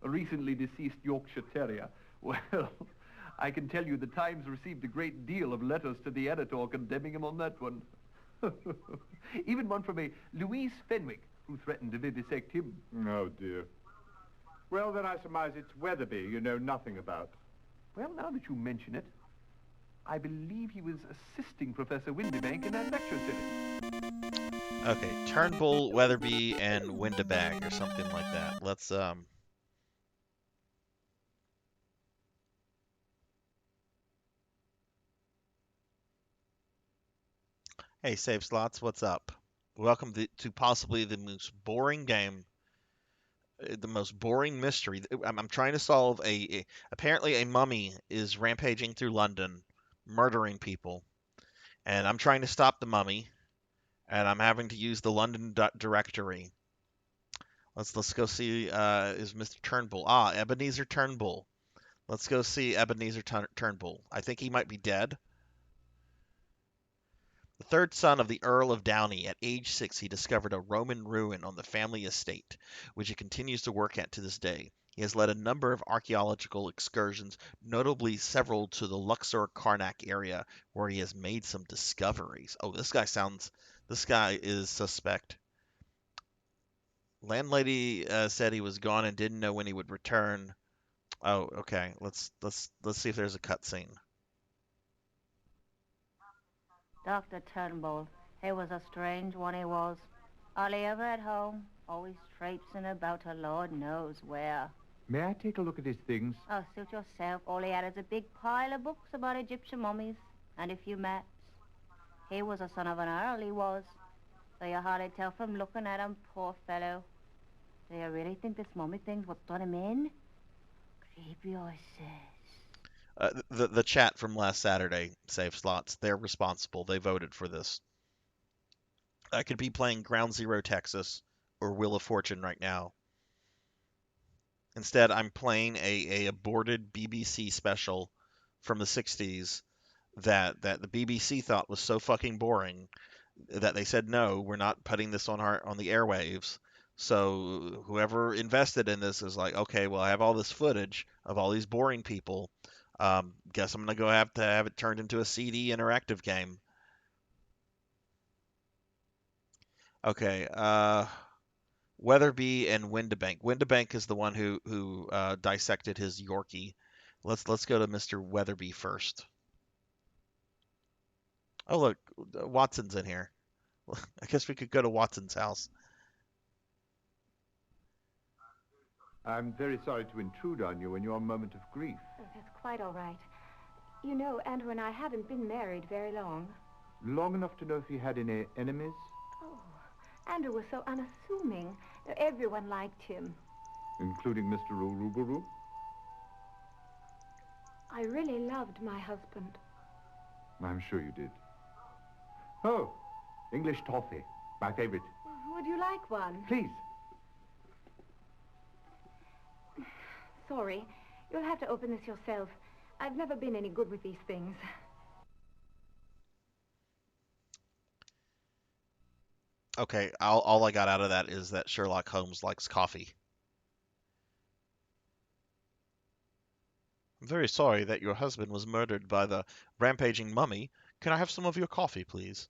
a recently deceased Yorkshire Terrier. Well, I can tell you the Times received a great deal of letters to the editor condemning him on that one. Even one from a Louise Fenwick, who threatened to vivisect him. Oh, dear. Well, then I surmise it's Weatherby you know nothing about. Well, now that you mention it, I believe he was assisting Professor Windybank in that lecture series. Okay, Turnbull, Weatherby, and Windybank or something like that. Let's Hey, Save Slots, what's up? Welcome to possibly the most boring game, the most boring mystery. I'm trying to solve apparently a mummy is rampaging through London, murdering people, and I'm trying to stop the mummy, and I'm having to use the London directory. Let's go see is Mr. Turnbull. Ah, Ebenezer Turnbull. Let's go see Ebenezer Turnbull. I think he might be dead. The third son of the Earl of Downey, at age 6 he discovered a Roman ruin on the family estate, which he continues to work at to this day. He has led a number of archaeological excursions, notably several to the Luxor-Karnak area, where he has made some discoveries. Oh, this guy is suspect. Landlady said he was gone and didn't know when he would return. Oh, okay. Let's see if there's a cutscene. Dr. Turnbull, he was a strange one, he was. Hardly ever at home, always traipsing about a Lord knows where. May I take a look at his things? Oh, suit yourself. All he had is a big pile of books about Egyptian mummies and a few maps. He was a son of an earl, he was. Though you hardly tell from looking at him, poor fellow. Do you really think this mummy thing's what's done him in? Creepy, I says. The chat from last Saturday, Save Slots, they're responsible. They voted for this. I could be playing Ground Zero Texas or Wheel of Fortune right now. Instead, I'm playing a aborted BBC special from the 60s that the BBC thought was so fucking boring that they said, no, we're not putting this on the airwaves. So whoever invested in this is like, okay, well, I have all this footage of all these boring people. Guess I'm gonna go have to have it turned into a CD interactive game. Okay, Weatherby and Windybank. Windybank is the one who dissected his Yorkie. Let's go to Mr. Weatherby first. Oh look, Watson's in here. I guess we could go to Watson's house. I'm very sorry to intrude on you in your moment of grief. Oh, that's quite all right. You know, Andrew and I haven't been married very long. Long enough to know if he had any enemies? Oh, Andrew was so unassuming. Everyone liked him. Including Mr. Urubaru? I really loved my husband. I'm sure you did. Oh, English toffee. My favorite. Would you like one? Please. Sorry. You'll have to open this yourself. I've never been any good with these things. Okay, all I got out of that is that Sherlock Holmes likes coffee. I'm very sorry that your husband was murdered by the rampaging mummy. Can I have some of your coffee, please?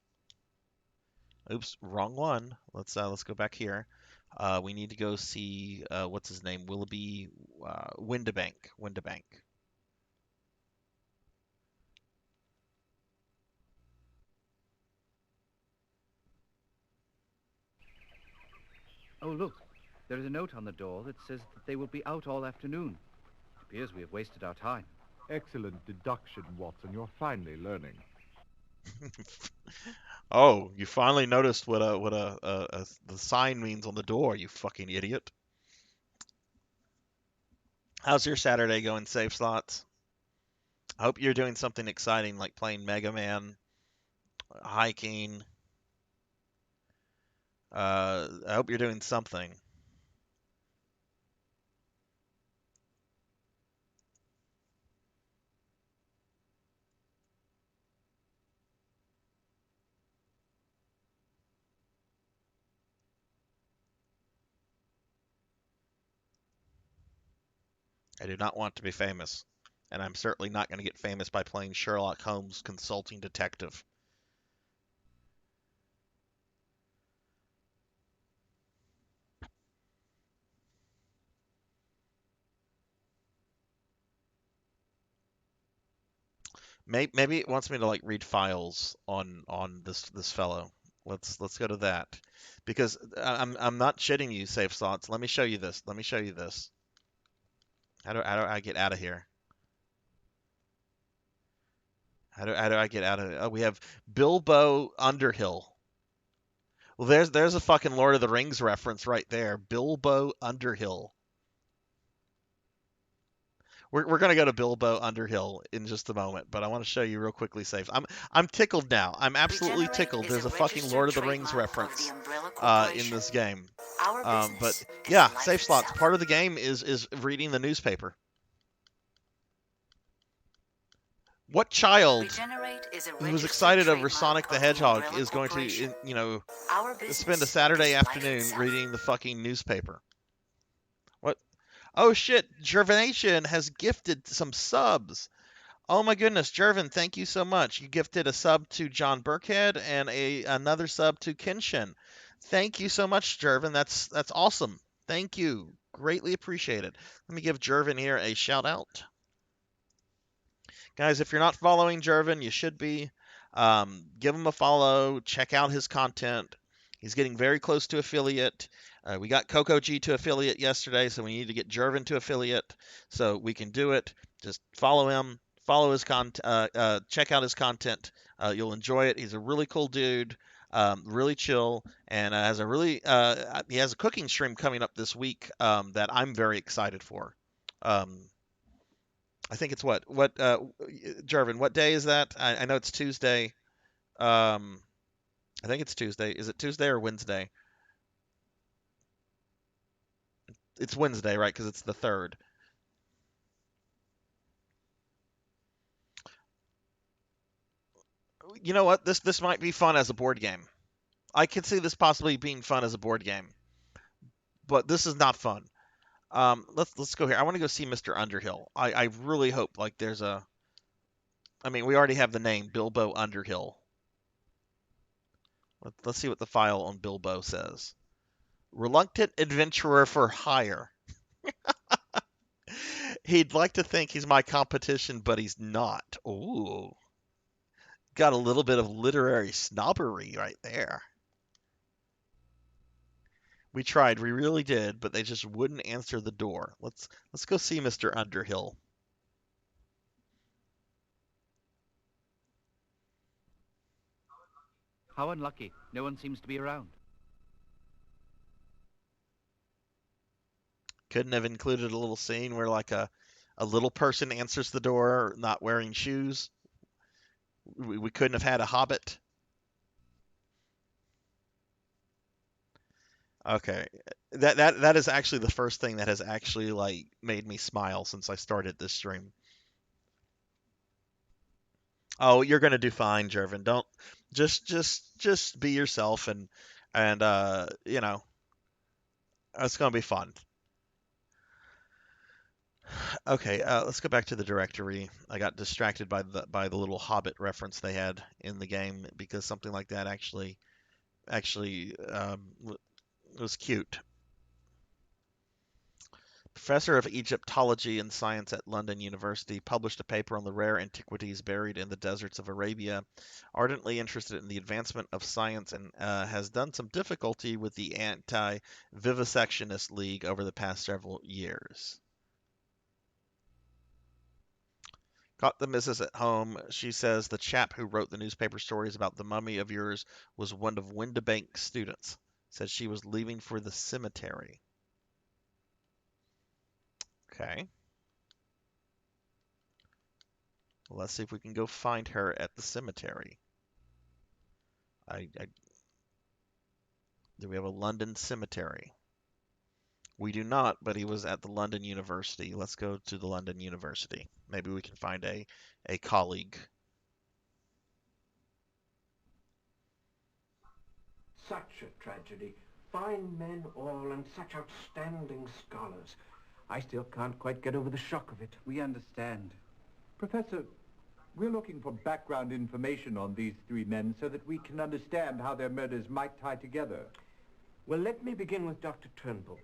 Oops, wrong one. Let's go back here. We need to go see what's his name? Willoughby Windibank. Windibank. Oh, look. There is a note on the door that says that they will be out all afternoon. It appears we have wasted our time. Excellent deduction, Watson. You're finally learning. Oh, you finally noticed what the sign means on the door, you fucking idiot. How's your Saturday going, Safe Slots? I hope you're doing something exciting like playing Mega Man, hiking. I hope you're doing something. I do not want to be famous, and I'm certainly not going to get famous by playing Sherlock Holmes consulting detective. Maybe it wants me to like read files on this fellow. Let's go to that because I'm not shitting you, Safe Slots. Let me show you this. Let me show you this. How do I get out of here? How do I get out of it? Oh, we have Bilbo Underhill. Well, there's a fucking Lord of the Rings reference right there. Bilbo Underhill. We're gonna go to Bilbo Underhill in just a moment, but I want to show you real quickly, Safe. I'm tickled now. I'm absolutely tickled. There's a fucking Lord of the Rings reference in this game. But yeah, Safe Slots. Part of the game is reading the newspaper. What child who's excited over Sonic the Hedgehog is going to, spend a Saturday afternoon reading the fucking newspaper? What? Oh shit, Jervination has gifted some subs. Oh my goodness, Jervin, thank you so much. You gifted a sub to John Burkhead and another sub to Kenshin. Thank you so much, Jervin. That's awesome. Thank you. Greatly appreciated. Let me give Jervin here a shout out. Guys, if you're not following Jervin, you should be. Give him a follow. Check out his content. He's getting very close to affiliate. We got Coco G to affiliate yesterday, so we need to get Jervin to affiliate so we can do it. Just follow him. Follow his content. Check out his content. You'll enjoy it. He's a really cool dude. Really chill, and has a really he has a cooking stream coming up this week that I'm very excited for. I think it's Jervin, what day is that? I know it's Tuesday. I think it's Tuesday. Is it Tuesday or Wednesday? It's Wednesday, right? Because it's the 3rd. You know what? This might be fun as a board game. I could see this possibly being fun as a board game, but this is not fun. Let's go here. I want to go see Mr. Underhill. I really hope like there's a. I mean, we already have the name Bilbo Underhill. Let's see what the file on Bilbo says. Reluctant adventurer for hire. He'd like to think he's my competition, but he's not. Ooh, got a little bit of literary snobbery right there. We tried, we really did, but they just wouldn't answer the door. Let's go see Mr. Underhill. How unlucky. No one seems to be around. Couldn't have included a little scene where like a little person answers the door not wearing shoes. We couldn't have had a hobbit. Okay. That is actually the first thing that has actually like made me smile since I started this stream. Oh, you're gonna do fine, Jervin. Don't just be yourself and you know, it's gonna be fun. Okay, let's go back to the directory. I got distracted by the little Hobbit reference they had in the game because something like that actually was cute. Professor of Egyptology and Science at London University published a paper on the rare antiquities buried in the deserts of Arabia. Ardently interested in the advancement of science and has done some difficulty with the anti-vivisectionist league over the past several years. Caught the missus at home. She says the chap who wrote the newspaper stories about the mummy of yours was one of Windibank's students. Said she was leaving for the cemetery. Okay. Well, let's see if we can go find her at the cemetery. Do we have a London cemetery? We do not, but he was at the London University. Let's go to the London University. Maybe we can find a colleague. Such a tragedy. Fine men all and such outstanding scholars. I still can't quite get over the shock of it. We understand. Professor, we're looking for background information on these three men so that we can understand how their murders might tie together. Well, let me begin with Dr. Turnbull.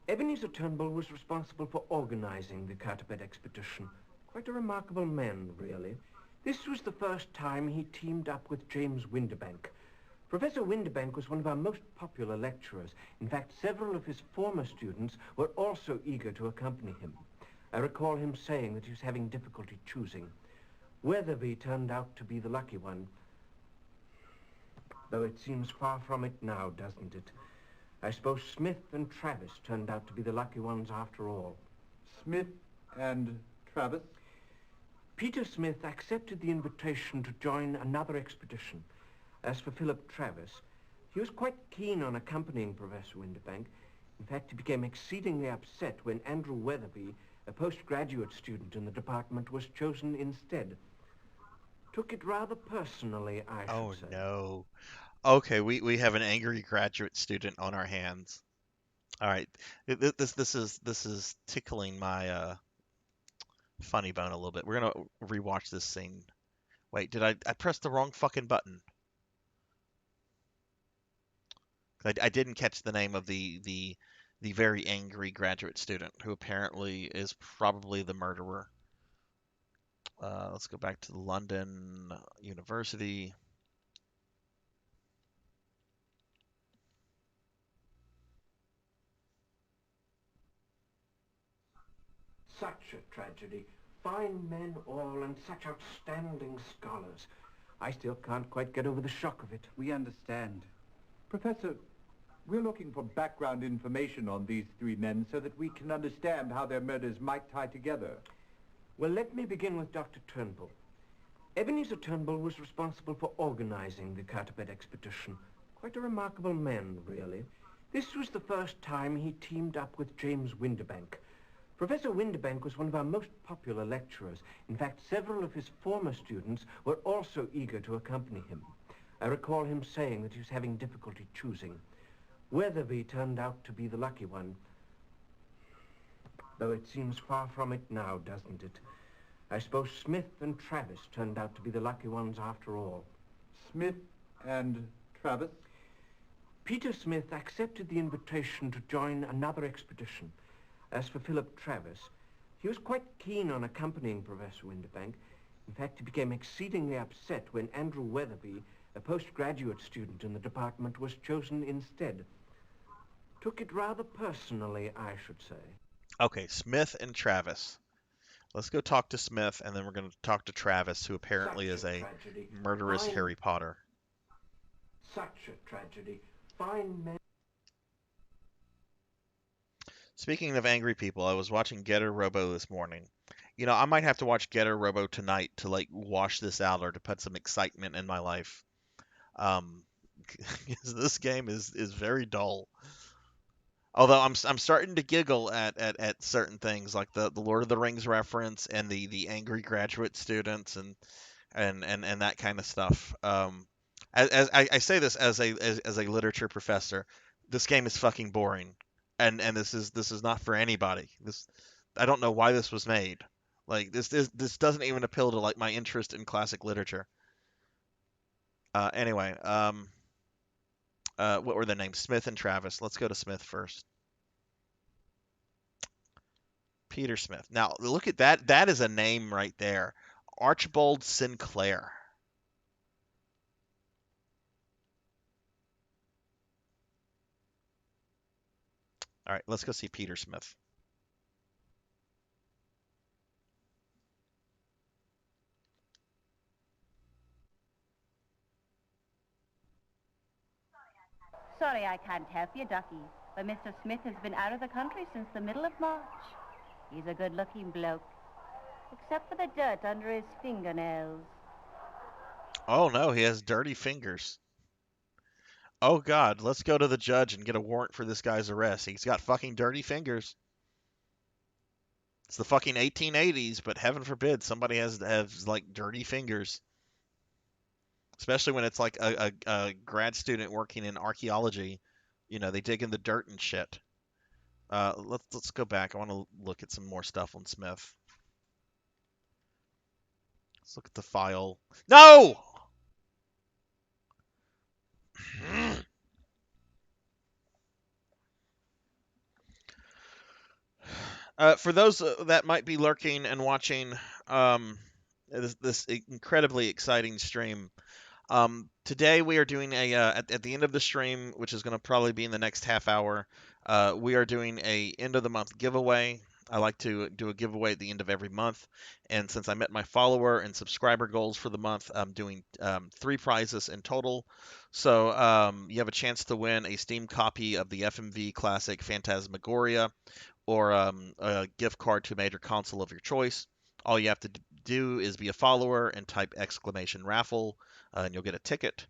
Ebenezer Turnbull was responsible for organizing the Carteret expedition. Quite a remarkable man, really. This was the first time he teamed up with James Windibank. Professor Windibank was one of our most popular lecturers. In fact, several of his former students were also eager to accompany him. I recall him saying that he was having difficulty choosing. Weatherby turned out to be the lucky one. Though it seems far from it now, doesn't it? I suppose Smith and Travis turned out to be the lucky ones after all. Smith and Travis? Peter Smith accepted the invitation to join another expedition. As for Philip Travis, he was quite keen on accompanying Professor Windibank. In fact, he became exceedingly upset when Andrew Weatherby, a postgraduate student in the department, was chosen instead. Took it rather personally, I should say. Oh no. Okay, we have an angry graduate student on our hands. All right, this is tickling my funny bone a little bit. We're gonna rewatch this scene. Wait, did I press the wrong fucking button? I didn't catch the name of the very angry graduate student who apparently is probably the murderer. Let's go back to London University. Such a tragedy. Fine men all and such outstanding scholars. I still can't quite get over the shock of it. We understand. Professor, we're looking for background information on these three men so that we can understand how their murders might tie together. Well, let me begin with Dr. Turnbull. Ebenezer Turnbull was responsible for organizing the Carteret expedition. Quite a remarkable man, really. This was the first time he teamed up with James Windibank. Professor Windibank was one of our most popular lecturers. In fact, several of his former students were also eager to accompany him. I recall him saying that he was having difficulty choosing. Weatherby turned out to be the lucky one. Though it seems far from it now, doesn't it? I suppose Smith and Travis turned out to be the lucky ones after all. Smith and Travis? Peter Smith accepted the invitation to join another expedition. As for Philip Travis, He was quite keen on accompanying Professor Winterbank. In fact, he became exceedingly upset when Andrew Weatherby, a postgraduate student in the department, was chosen instead. Took it rather personally, I should say. Okay, Smith and Travis. Let's go talk to Smith, and then we're going to talk to Travis, who apparently is a murderous Harry Potter. Such a tragedy. Fine man. Speaking of angry people, I was watching Getter Robo this morning. You know, I might have to watch Getter Robo tonight to like wash this out or to put some excitement in my life. Um, this game is very dull. Although I'm starting to giggle at certain things like the Lord of the Rings reference and the angry graduate students and that kind of stuff. As I say this as a literature professor, this game is fucking boring, and this is not for anybody. I don't know why this was made. Like this doesn't even appeal to like my interest in classic literature. Anyway, what were their names? Smith and Travis. Let's go to Smith first. Peter Smith. Now look at that. That is a name right there. Archibald Sinclair. All right, let's go see Peter Smith. Sorry I can't help you, Ducky, but Mr. Smith has been out of the country since the middle of March. He's a good-looking bloke, except for the dirt under his fingernails. Oh no, he has dirty fingers. Oh God, let's go to the judge and get a warrant for this guy's arrest. He's got fucking dirty fingers. It's the fucking 1880s, but heaven forbid somebody has like dirty fingers. Especially when it's like a grad student working in archaeology. You know, they dig in the dirt and shit. Let's go back. I want to look at some more stuff on Smith. Let's look at the file. No! For those that might be lurking and watching this incredibly exciting stream, today we are doing at the end of the stream, which is going to probably be in the next half hour, we are doing a end of the month giveaway. I like to do a giveaway at the end of every month, and since I met my follower and subscriber goals for the month, I'm doing 3 prizes in total. So you have a chance to win a Steam copy of the FMV Classic Phantasmagoria, or a gift card to a major console of your choice. All you have to do is be a follower and type !raffle, and you'll get a ticket.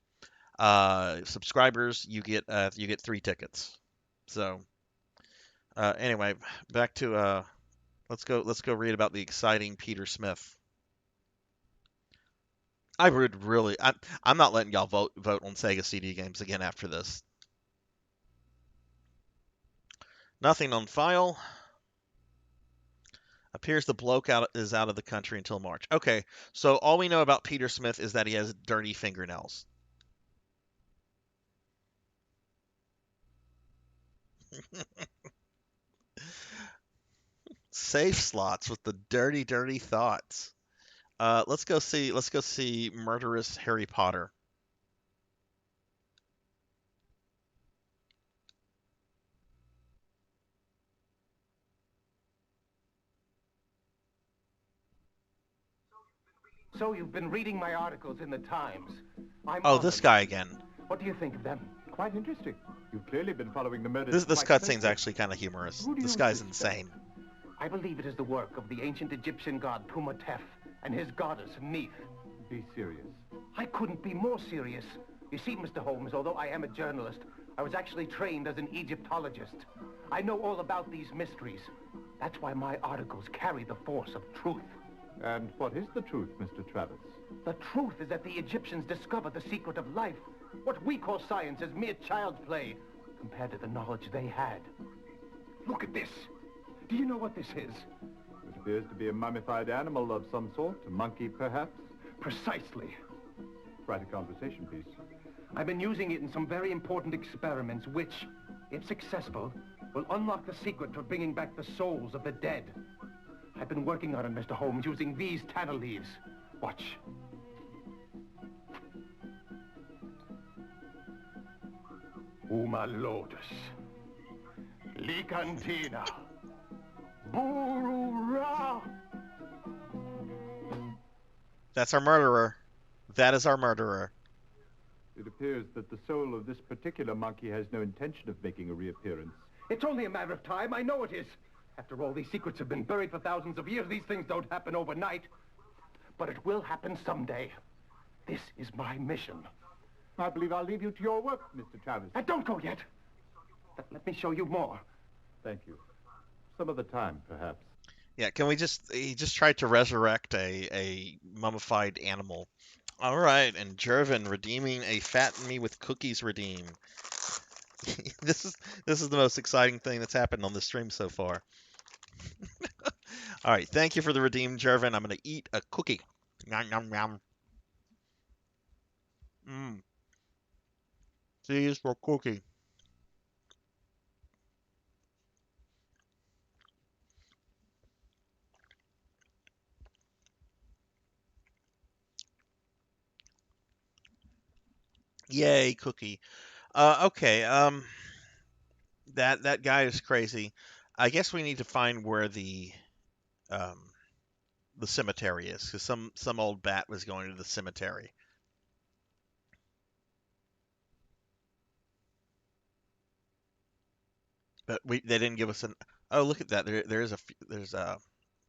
Subscribers, you get 3 tickets. So anyway, back to let's go read about the exciting Peter Smith. I would really I'm not letting y'all vote on Sega CD games again after this. Nothing on file. Appears the bloke is out of the country until March. Okay, so all we know about Peter Smith is that he has dirty fingernails. Safe slots with the dirty, dirty thoughts. Let's go see murderous Harry Potter. So you've been reading my articles in the Times. Oh, this guy again. What do you think of them? Quite interesting. You've clearly been following the murders. This cutscene's actually kind of humorous. This guy's insane. I believe it is the work of the ancient Egyptian god Pumatef and his goddess Neith. Be serious. I couldn't be more serious. You see, Mr. Holmes, although I am a journalist, I was actually trained as an Egyptologist. I know all about these mysteries. That's why my articles carry the force of truth. And what is the truth, Mr. Travis? The truth is that the Egyptians discovered the secret of life. What we call science is mere child's play compared to the knowledge they had. Look at this. Do you know what this is? It appears to be a mummified animal of some sort. A monkey, perhaps? Precisely. Quite a conversation piece. I've been using it in some very important experiments which, if successful, will unlock the secret for bringing back the souls of the dead. I've been working on it, Mr. Holmes, using these tanner leaves. Watch. Uma lotus. Licantina. Burura. That's our murderer. That is our murderer. It appears that the soul of this particular monkey has no intention of making a reappearance. It's only a matter of time. I know it is. After all, these secrets have been buried for thousands of years. These things don't happen overnight. But it will happen someday. This is my mission. I believe I'll leave you to your work, Mr. Travis. Don't go yet. But let me show you more. Thank you. Some other time, perhaps. Yeah, can we just... He just tried to resurrect a mummified animal. All right, and Jervin redeeming a Fatten Me with Cookies redeem. This is the most exciting thing that's happened on the stream so far. All right, thank you for the redeem, Jervin. I'm going to eat a cookie. Yum, yum, yum. Cheese for cookie. Yay, cookie. Okay, that guy is crazy. I guess we need to find where um the cemetery is, because some old bat was going to the cemetery. But they didn't give us an... Oh, look at that. There's a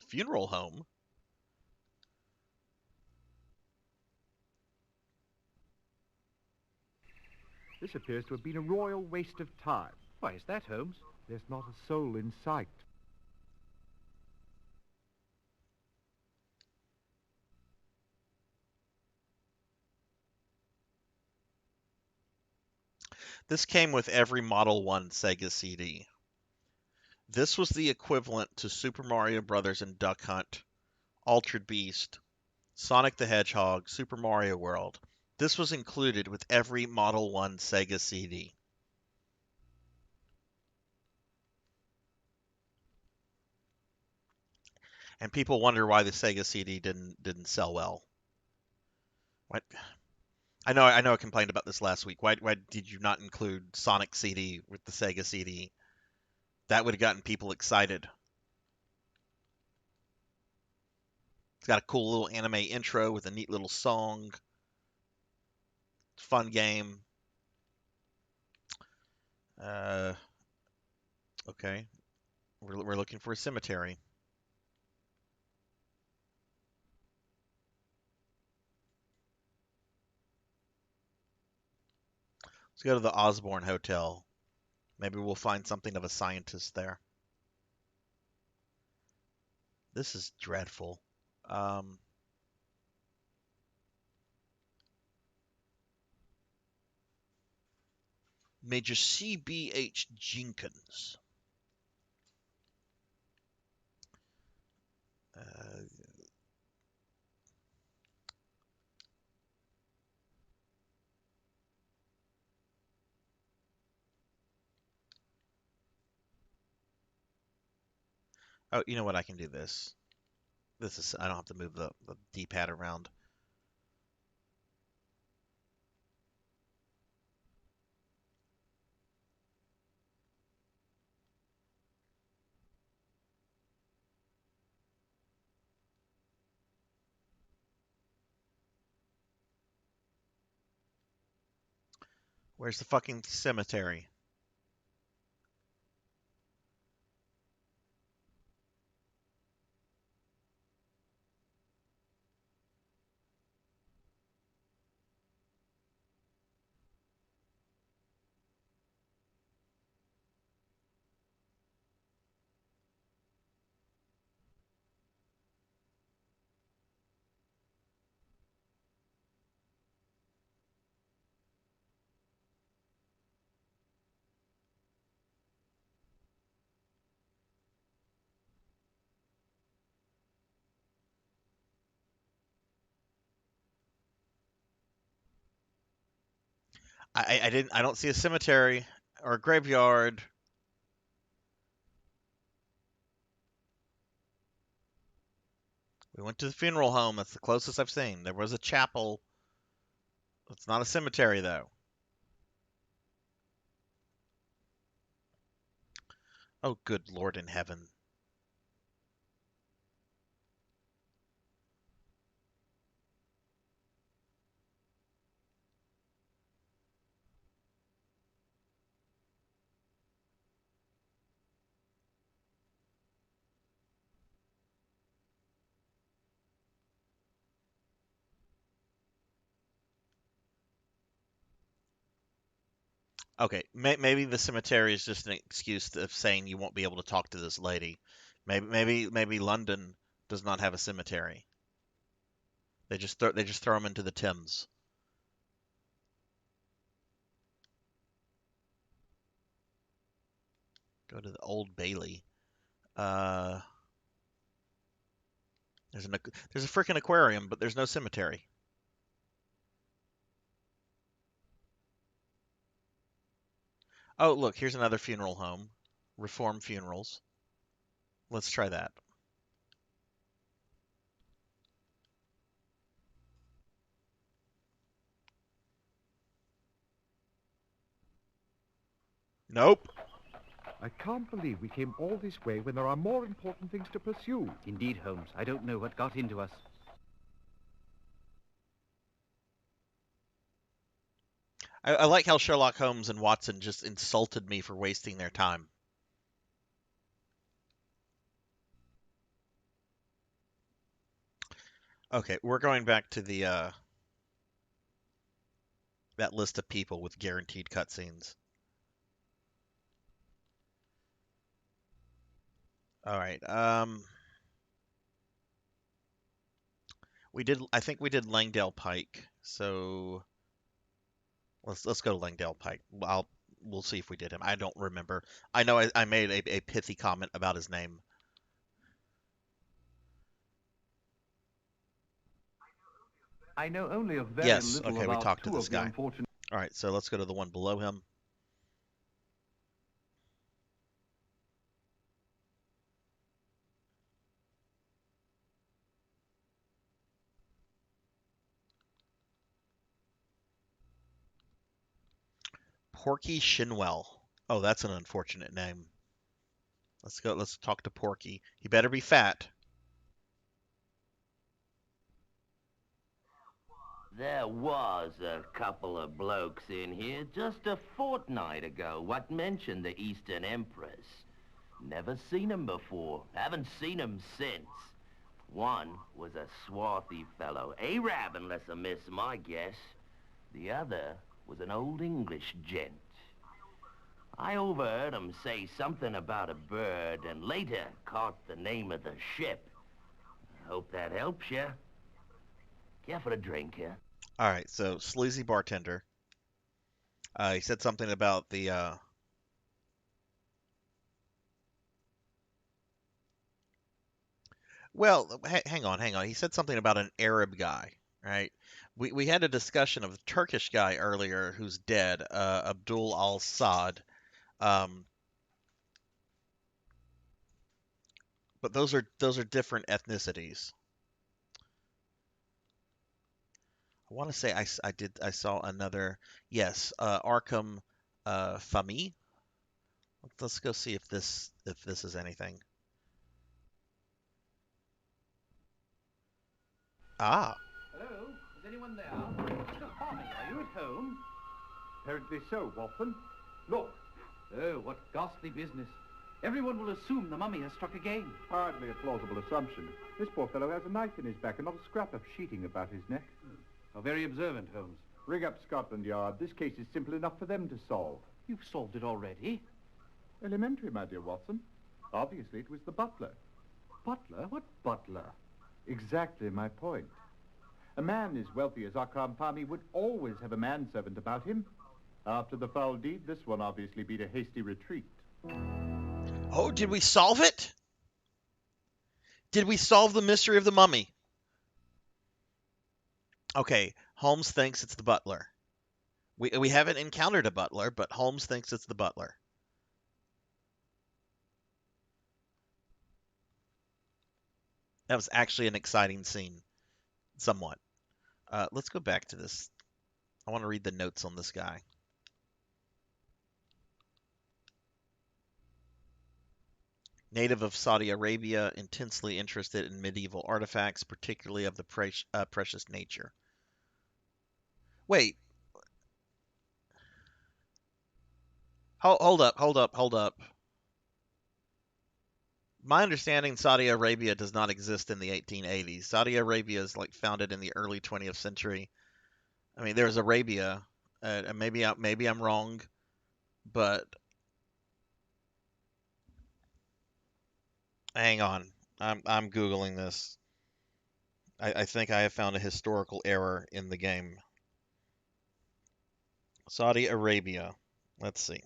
funeral home. This appears to have been a royal waste of time. Why is that, Holmes? There's not a soul in sight. This came with every Model 1 Sega CD. This was the equivalent to Super Mario Brothers and Duck Hunt, Altered Beast, Sonic the Hedgehog, Super Mario World. This was included with every Model 1 Sega CD. And people wonder why the Sega CD didn't sell well. What? I know I complained about this last week. Why did you not include Sonic CD with the Sega CD? That would have gotten people excited. It's got a cool little anime intro with a neat little song. Fun game. Okay. We're looking for a cemetery. Let's go to the Osborne Hotel. Maybe we'll find something of a scientist there. This is dreadful. Major C.B.H. Jenkins. Oh, you know what? I can do this. I don't have to move the D-pad around. Where's the fucking cemetery? I don't see a cemetery or a graveyard. We went to the funeral home. That's the closest I've seen. There was a chapel. It's not a cemetery, though. Oh, good Lord in heaven. Okay, maybe the cemetery is just an excuse of saying you won't be able to talk to this lady. Maybe London does not have a cemetery. They just throw them into the Thames. Go to the Old Bailey. Uh, there's a freaking aquarium, but there's no cemetery. Oh, look, here's another funeral home. Reform Funerals. Let's try that. Nope. I can't believe we came all this way when there are more important things to pursue. Indeed, Holmes. I don't know what got into us. I like how Sherlock Holmes and Watson just insulted me for wasting their time. Okay, we're going back to the that list of people with guaranteed cutscenes. All right. I think we did Langdale Pike. So let's go to Langdale Pike. We'll see if we did him. I don't remember. I know I made a pithy comment about his name. I know only a very Yes, little okay, we about talked to two this of the guy. unfortunate. All right, so let's go to the one below him. Porky Shinwell. Oh, that's an unfortunate name. Let's go. Let's talk to Porky. He better be fat. There was a couple of blokes in here just a fortnight ago what mentioned the Eastern Empress. Never seen 'em before. Haven't seen 'em since. One was a swarthy fellow, Arab unless I miss my guess. The other was an old English gent. I overheard 'em say something about a bird and later caught the name of the ship. I hope that helps you. Care for a drink here? All right, so sleazy bartender. He said something about the. Well, hang on. He said something about an Arab guy, right? We had a discussion of the Turkish guy earlier who's dead, Abdul al-Saad. Um, but those are different ethnicities. I want to say I saw another. Yes, Arkham Fami. Let's go see if this is anything. Ah, Hello? Is anyone there? Mr. Harmy, are you at home? Apparently so, Watson. Look. Oh, what ghastly business. Everyone will assume the mummy has struck again. Hardly a plausible assumption. This poor fellow has a knife in his back and not a scrap of sheeting about his neck. How very observant, Holmes. Ring up Scotland Yard. This case is simple enough for them to solve. You've solved it already. Elementary, my dear Watson. Obviously, it was the butler. Butler? What butler? Exactly my point. A man as wealthy as Akram Fahmy would always have a manservant about him. After the foul deed, this one obviously beat a hasty retreat. oh, did we solve it? Did we solve the mystery of the mummy? Okay, Holmes thinks it's the butler. We haven't encountered a butler, but Holmes thinks it's the butler. That was actually an exciting scene, somewhat. Let's go back to this. I want to read the notes on this guy. Native of Saudi Arabia, intensely interested in medieval artifacts, particularly of the precious nature. Wait, hold up. My understanding, Saudi Arabia does not exist in the 1880s. Saudi Arabia is like founded in the early 20th century. I mean, there's Arabia, and maybe I'm wrong, but hang on, I'm googling this. I think I have found a historical error in the game. Saudi Arabia. Let's see.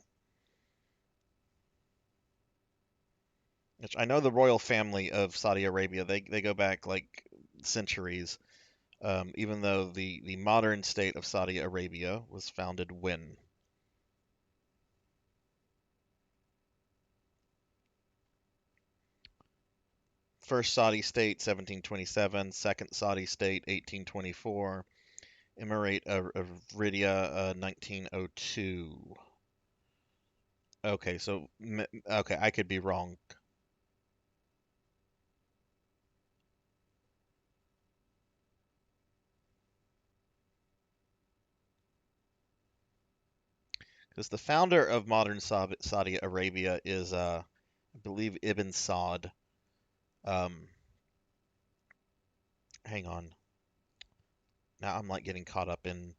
Which I know the royal family of Saudi Arabia. They go back like centuries. Even though the modern state of Saudi Arabia was founded when? First Saudi state 1727, second Saudi state 1824, Emirate of Riyadh 1902. Okay, so okay, I could be wrong. Because the founder of modern Saudi Arabia is, I believe, Ibn Saud. Um, hang on. Now I'm like getting caught up in.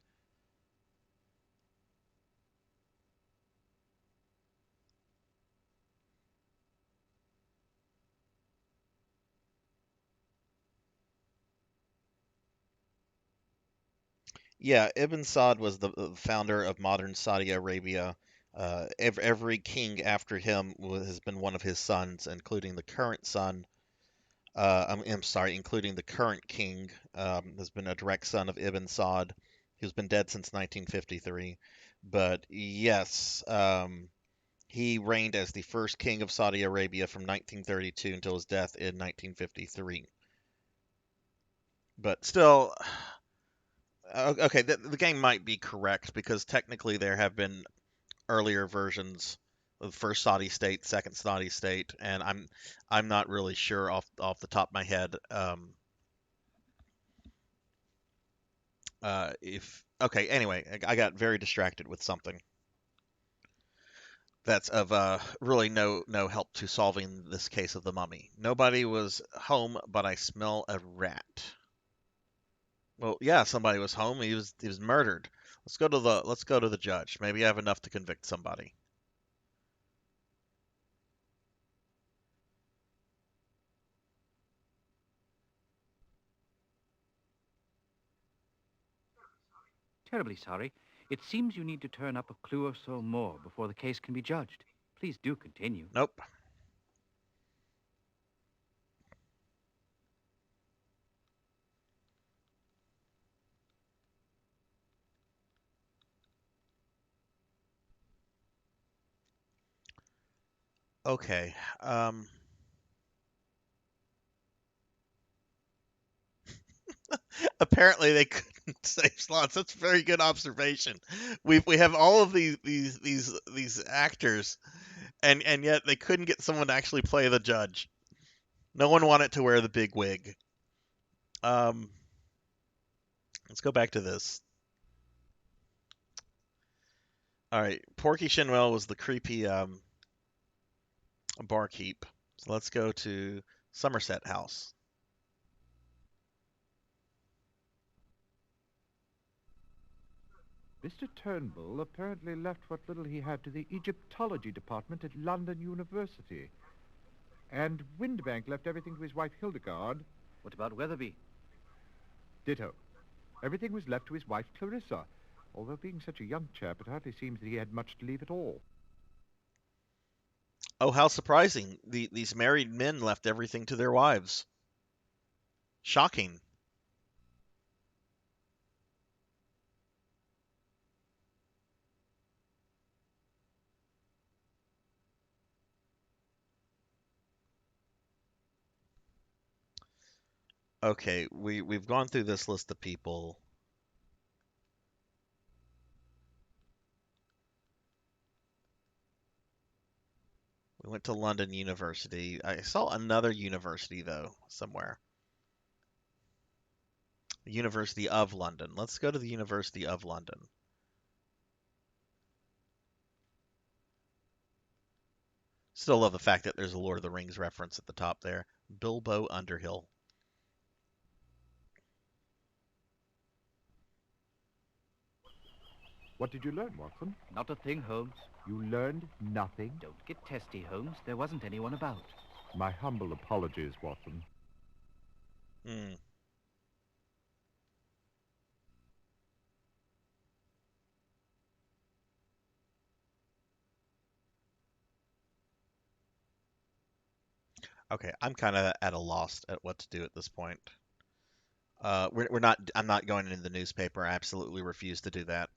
Yeah, Ibn Saud was the founder of modern Saudi Arabia. Every king after him has been one of his sons, including the current son. I'm sorry, including the current king, has been a direct son of Ibn Saud, who's been dead since 1953. But yes, he reigned as the first king of Saudi Arabia from 1932 until his death in 1953. But still, okay, the game might be correct because technically there have been earlier versions of the first Saudi state, second Saudi state, and I'm not really sure off the top of my head if okay. Anyway, I got very distracted with something that's of really no help to solving this case of the mummy. Nobody was home, but I smell a rat. Well, yeah, somebody was home. He was murdered. Let's go to the judge. Maybe I have enough to convict somebody. Terribly sorry. It seems you need to turn up a clue or so more before the case can be judged. Please do continue. Nope. Okay. Apparently they couldn't save slots. That's a very good observation. We have all of these actors, and yet they couldn't get someone to actually play the judge. No one wanted to wear the big wig. Um, let's go back to this. All right, Porky Shinwell was the creepy barkeep. So let's go to Somerset House. Mr. Turnbull apparently left what little he had to the Egyptology department at London University. And Windbank left everything to his wife Hildegard. What about Weatherby? Ditto. Everything was left to his wife Clarissa. Although being such a young chap, it hardly seems that he had much to leave at all. Oh, how surprising. These married men left everything to their wives. Shocking. Okay, we've gone through this list of people. We went to London University. I saw another university though somewhere. The University of London. Let's go to the University of London. Still love the fact that there's a Lord of the Rings reference at the top there. Bilbo Underhill. What did you learn, Watson? Not a thing, Holmes. You learned nothing? Don't get testy, Holmes. There wasn't anyone about. My humble apologies, Watson. Hmm. Okay, I'm kind of at a loss at what to do at this point. We're not. I'm not going into the newspaper. I absolutely refuse to do that.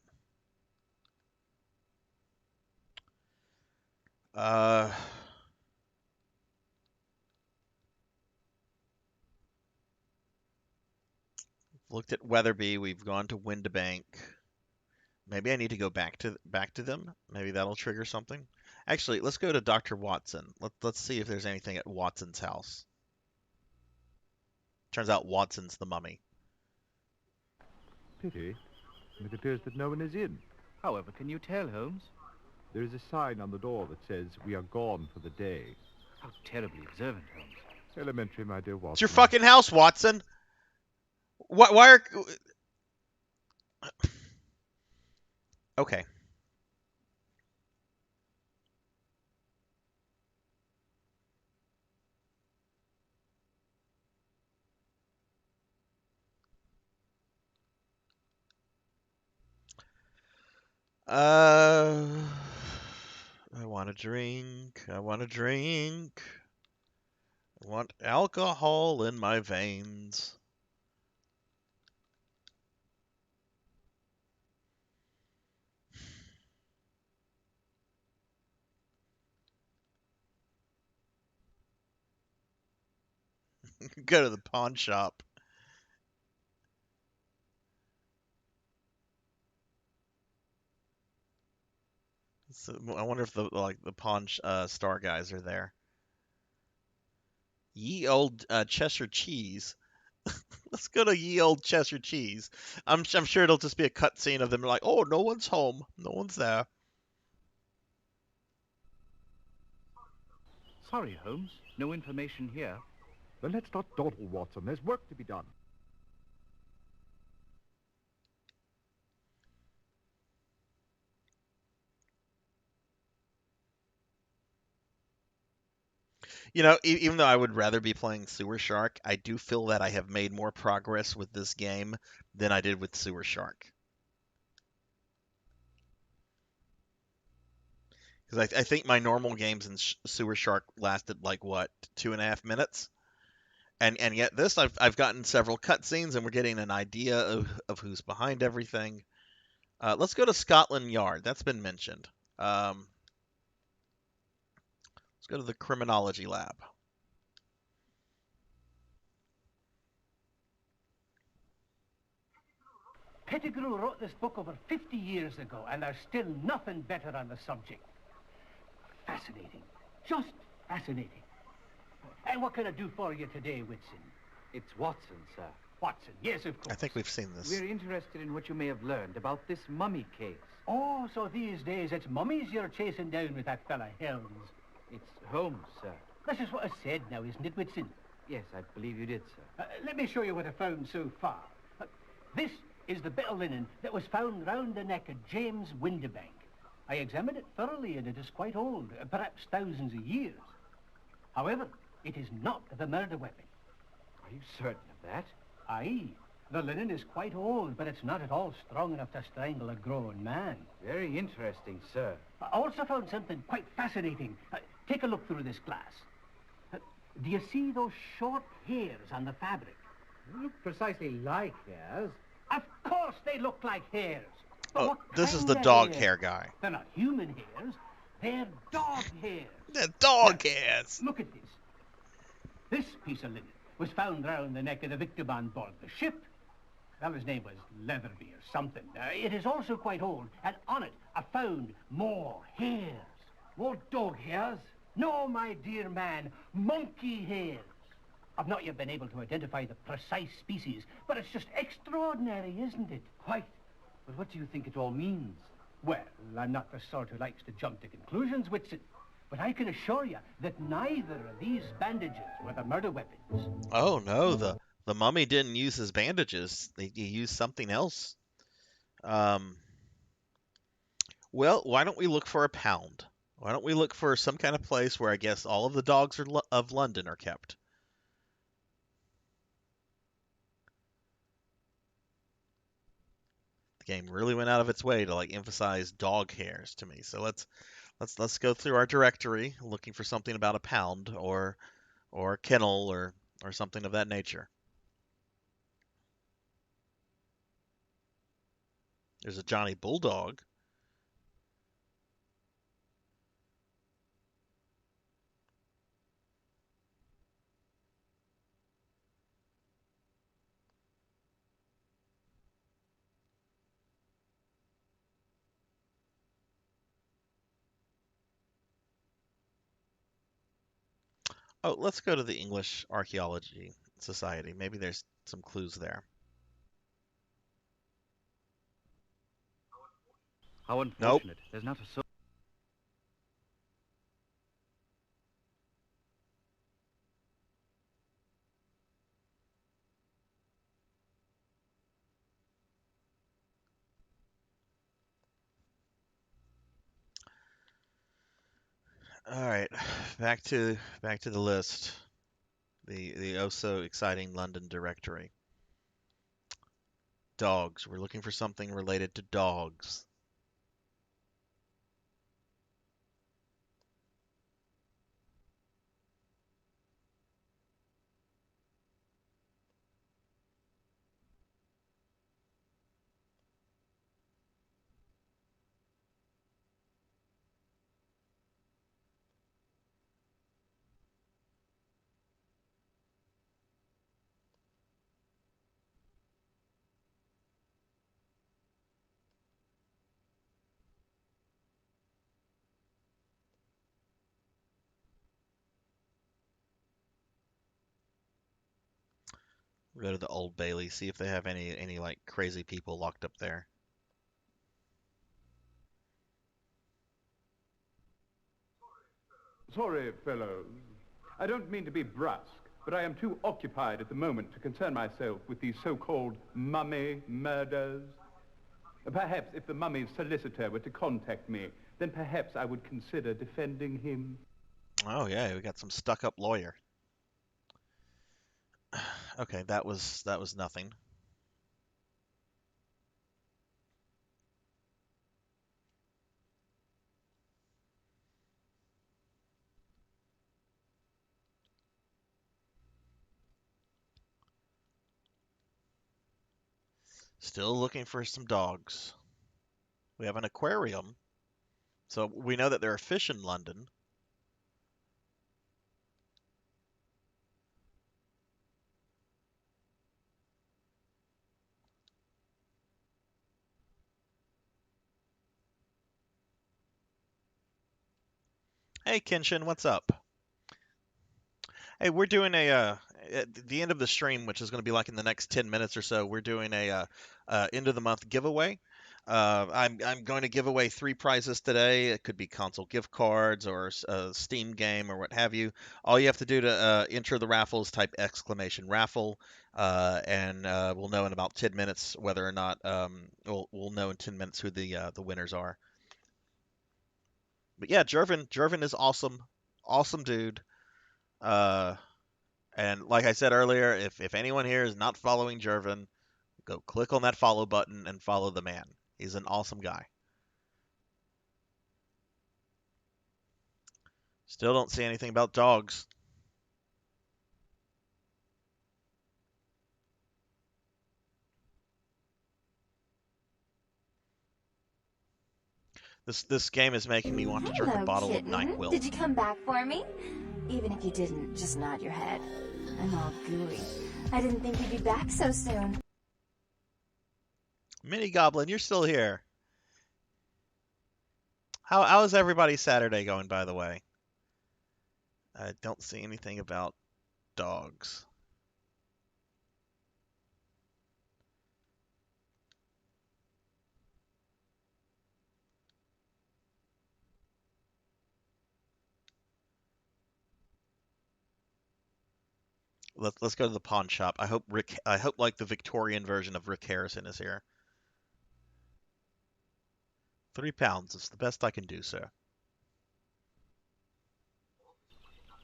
Uh, looked at Weatherby. We've gone to Windibank. Maybe I need to go back to them. Maybe that'll trigger something. Actually, let's go to Dr. Watson. Let's see if there's anything at Watson's house. Turns out Watson's the mummy. Pity. It appears that no one is in. However, can you tell, Holmes? There is a sign on the door that says, "We are gone for the day." How terribly observant, Holmes. Elementary, my dear Watson. It's your fucking house, Watson. Why are... Okay. I want a drink. I want a drink. I want alcohol in my veins. Go to the pawn shop. So, I wonder if the pawn star guys are there. Ye old Cheshire cheese. Let's go to ye old Cheshire cheese. I'm sure it'll just be a cutscene of them like, oh, no one's home, no one's there. Sorry, Holmes. No information here. Then let's not dawdle, Watson. There's work to be done. You know, even though I would rather be playing Sewer Shark, I do feel that I have made more progress with this game than I did with Sewer Shark. Because I think my normal games in Sewer Shark lasted like what, 2.5 minutes, and yet this I've gotten several cutscenes and we're getting an idea of who's behind everything. Let's go to Scotland Yard. That's been mentioned. Let's go to the criminology lab. Pettigrew wrote this book over 50 years ago, and there's still nothing better on the subject. Fascinating. Just fascinating. And what can I do for you today, Whitson? It's Watson, sir. Watson, yes, of course. I think we've seen this. We're interested in what you may have learned about this mummy case. Oh, so these days it's mummies you're chasing down with that fella Helms. It's Holmes, sir. That's just what I said now, isn't it, Whitson? Yes, I believe you did, sir. Let me show you what I found so far. This is the bit of linen that was found round the neck of James Windibank. I examined it thoroughly, and it is quite old, perhaps thousands of years. However, it is not the murder weapon. Are you certain of that? Aye. The linen is quite old, but it's not at all strong enough to strangle a grown man. Very interesting, sir. I also found something quite fascinating. Take a look through this glass. Do you see those short hairs on the fabric? They look precisely like hairs. Of course they look like hairs. Oh, this is the dog hair guy. They're not human hairs. They're dog hairs. They're dog hairs. Look at this. This piece of linen was found round the neck of the victim on board the ship. Well, his name was Leatherby or something. It is also quite old, and on it I found more hairs. More dog hairs? No, my dear man, monkey hairs. I've not yet been able to identify the precise species, but it's just extraordinary, isn't it? Quite. But what do you think it all means? Well, I'm not the sort who likes to jump to conclusions, Whitson. But I can assure you that neither of these bandages were the murder weapons. Oh no, the mummy didn't use his bandages. He used something else. Well, why don't we look for a pound? Why don't we look for some kind of place where I guess all of the dogs of London are kept? The game really went out of its way to like emphasize dog hairs to me. So let's go through our directory looking for something about a pound or a kennel or something of that nature. There's a Johnny Bulldog. Oh, let's go to the English Archaeology Society. Maybe there's some clues there. How Nope. unfortunate. There's not a soul. All right, back to the list. The oh so exciting London directory. Dogs. We're looking for something related to dogs. We'll go to the Old Bailey, see if they have any like crazy people locked up there. Sorry, fellows. I don't mean to be brusque, but I am too occupied at the moment to concern myself with these so-called mummy murders. Perhaps if the mummy's solicitor were to contact me, then perhaps I would consider defending him. Oh yeah, we got some stuck-up lawyer. Okay, that was nothing. Still looking for some dogs. We have an aquarium. So we know that there are fish in London. Hey Kenshin, what's up? Hey, we're doing at the end of the stream, which is going to be like in the next 10 minutes or so, we're doing a end of the month giveaway. I'm going to give away 3 prizes today. It could be console gift cards or a Steam game or what have you. All you have to do to enter the raffle is type !raffle, and we'll know in about 10 minutes whether or not we'll know in 10 minutes who the winners are. But yeah, Jervin is awesome dude. And like I said earlier, if anyone here is not following Jervin, go click on that follow button and follow the man. He's an awesome guy. Still don't see anything about dogs. This game is making me want to drink a bottle of NyQuil. Did you come back for me? Even if you didn't, just nod your head. I'm all gooey. I didn't think you'd be back so soon. Mini Goblin, you're still here. How is everybody's Saturday going, by the way? I don't see anything about dogs. Let's go to the pawn shop. I hope like the Victorian version of Rick Harrison is here. £3 is the best I can do, sir.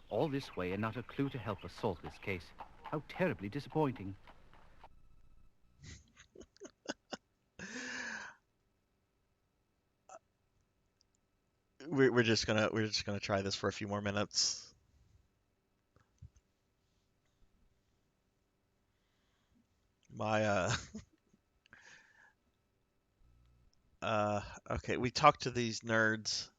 All this way and not a clue to help us solve this case. How terribly disappointing. We're just gonna try this for a few more minutes. My okay, we talked to these nerds.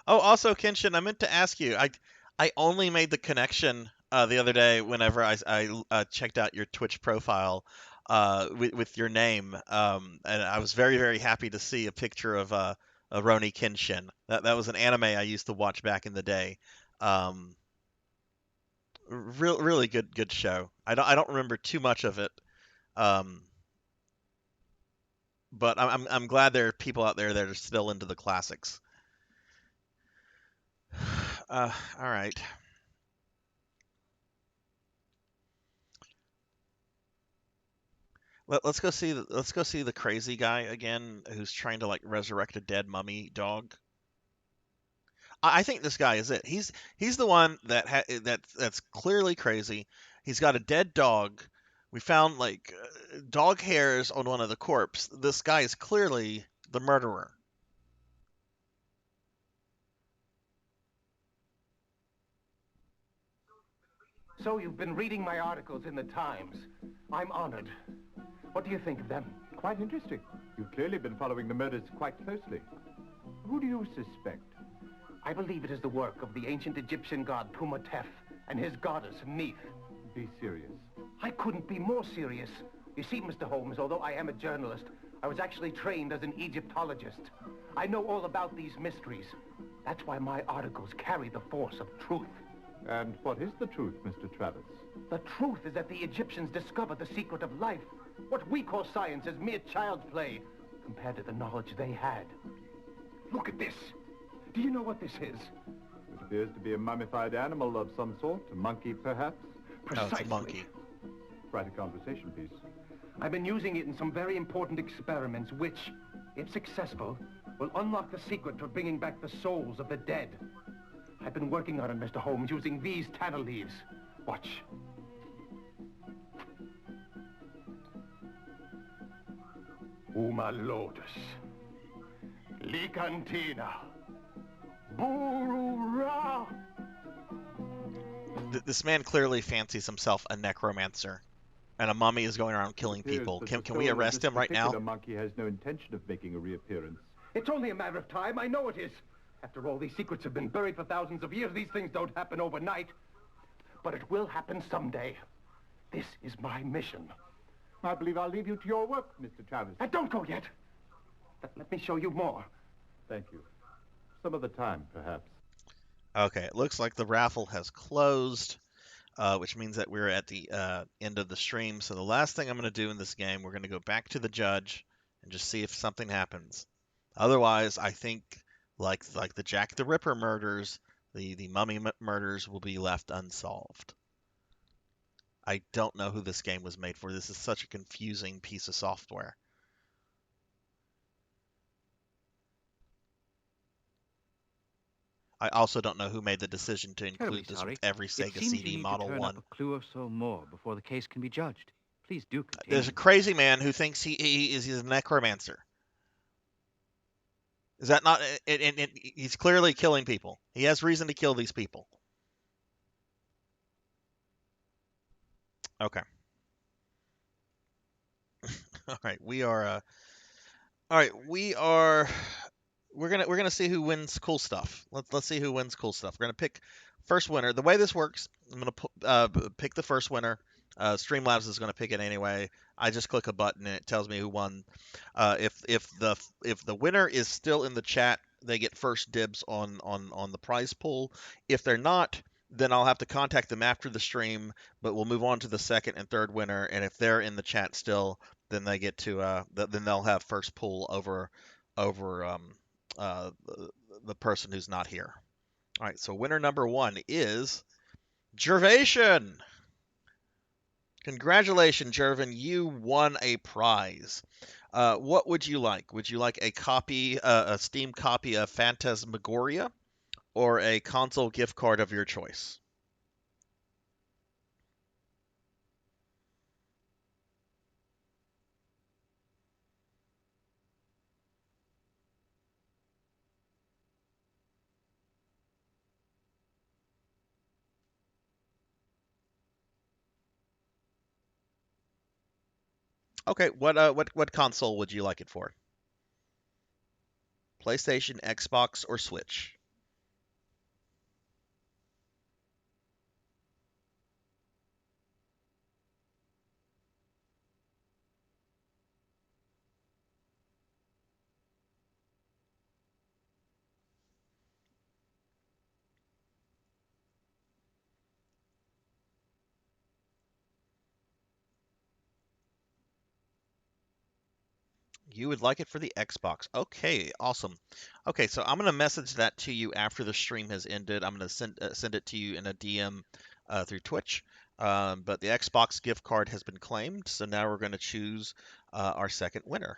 Oh, also, Kenshin, I meant to ask you. I only made the connection the other day whenever I checked out your Twitch profile with your name, and I was very happy to see a picture of Roni Kenshin. That was an anime I used to watch back in the day. Um, really good show. I don't remember too much of it, um, but I'm glad there are people out there that are still into the classics. All right. Let's go see the crazy guy again who's trying to like resurrect a dead mummy dog. I think this guy is it. He's the one that's clearly crazy. He's got a dead dog. We found like dog hairs on one of the corpse. This guy is clearly the murderer. So you've been reading my articles in the Times. I'm honored. What do you think of them? Quite interesting. You've clearly been following the murders quite closely. Who do you suspect? I believe it is the work of the ancient Egyptian god Pumatef and his goddess Neith. Be serious. I couldn't be more serious. You see, Mr. Holmes, although I am a journalist, I was actually trained as an Egyptologist. I know all about these mysteries. That's why my articles carry the force of truth. And what is the truth, Mr. Travis? The truth is that the Egyptians discovered the secret of life. What we call science is mere child's play compared to the knowledge they had. Look at this. Do you know what this is? It appears to be a mummified animal of some sort. A monkey, perhaps? Precisely. No, it's a monkey. Quite a conversation piece. I've been using it in some very important experiments which, if successful, will unlock the secret for bringing back the souls of the dead. I've been working on it, Mr. Holmes, using these tanner leaves. Watch. Uma lotus. Licantina. Burura. This man clearly fancies himself a necromancer, and a mummy is going around killing people. Can we arrest him right now? The monkey has no intention of making a reappearance. It's only a matter of time. I know it is. After all, these secrets have been buried for thousands of years. These things don't happen overnight. But it will happen someday. This is my mission. I believe I'll leave you to your work, Mr. Travis. Don't go yet. Let me show you more. Thank you. Some other time, perhaps. Okay, it looks like the raffle has closed, which means that we're at the end of the stream. So the last thing I'm going to do in this game, we're going to go back to the judge and just see if something happens. Otherwise, I think like the Jack the Ripper murders, the mummy murders will be left unsolved. I don't know who this game was made for. This is such a confusing piece of software. I also don't know who made the decision to include this with every Sega CD Model 1. A clue or so more before the case can be judged. Please do continue. There's a crazy man who thinks he's a necromancer. Is that not? He's clearly killing people. He has reason to kill these people. Okay. All right, we are. All right, we are. We're gonna see who wins cool stuff. Let's see who wins cool stuff. We're gonna pick first winner. The way this works, I'm gonna pick the first winner. Streamlabs is gonna pick it anyway. I just click a button and it tells me who won. If the winner is still in the chat, they get first dibs on the prize pool. If they're not, then I'll have to contact them after the stream. But we'll move on to the second and third winner. And if they're in the chat still, then they get to then they'll have first pool over the person who's not here. All right, so winner number one is Jervation. Congratulations, Jervin. You won a prize. What would you like? Would you like a copy, a Steam copy of Phantasmagoria, or a console gift card of your choice? Okay, what console would you like it for? PlayStation, Xbox, or Switch? You would like it for the Xbox. Okay, awesome. Okay, so I'm gonna message that to you after the stream has ended. I'm gonna send it to you in a DM through Twitch. But the Xbox gift card has been claimed, so now we're gonna choose our second winner.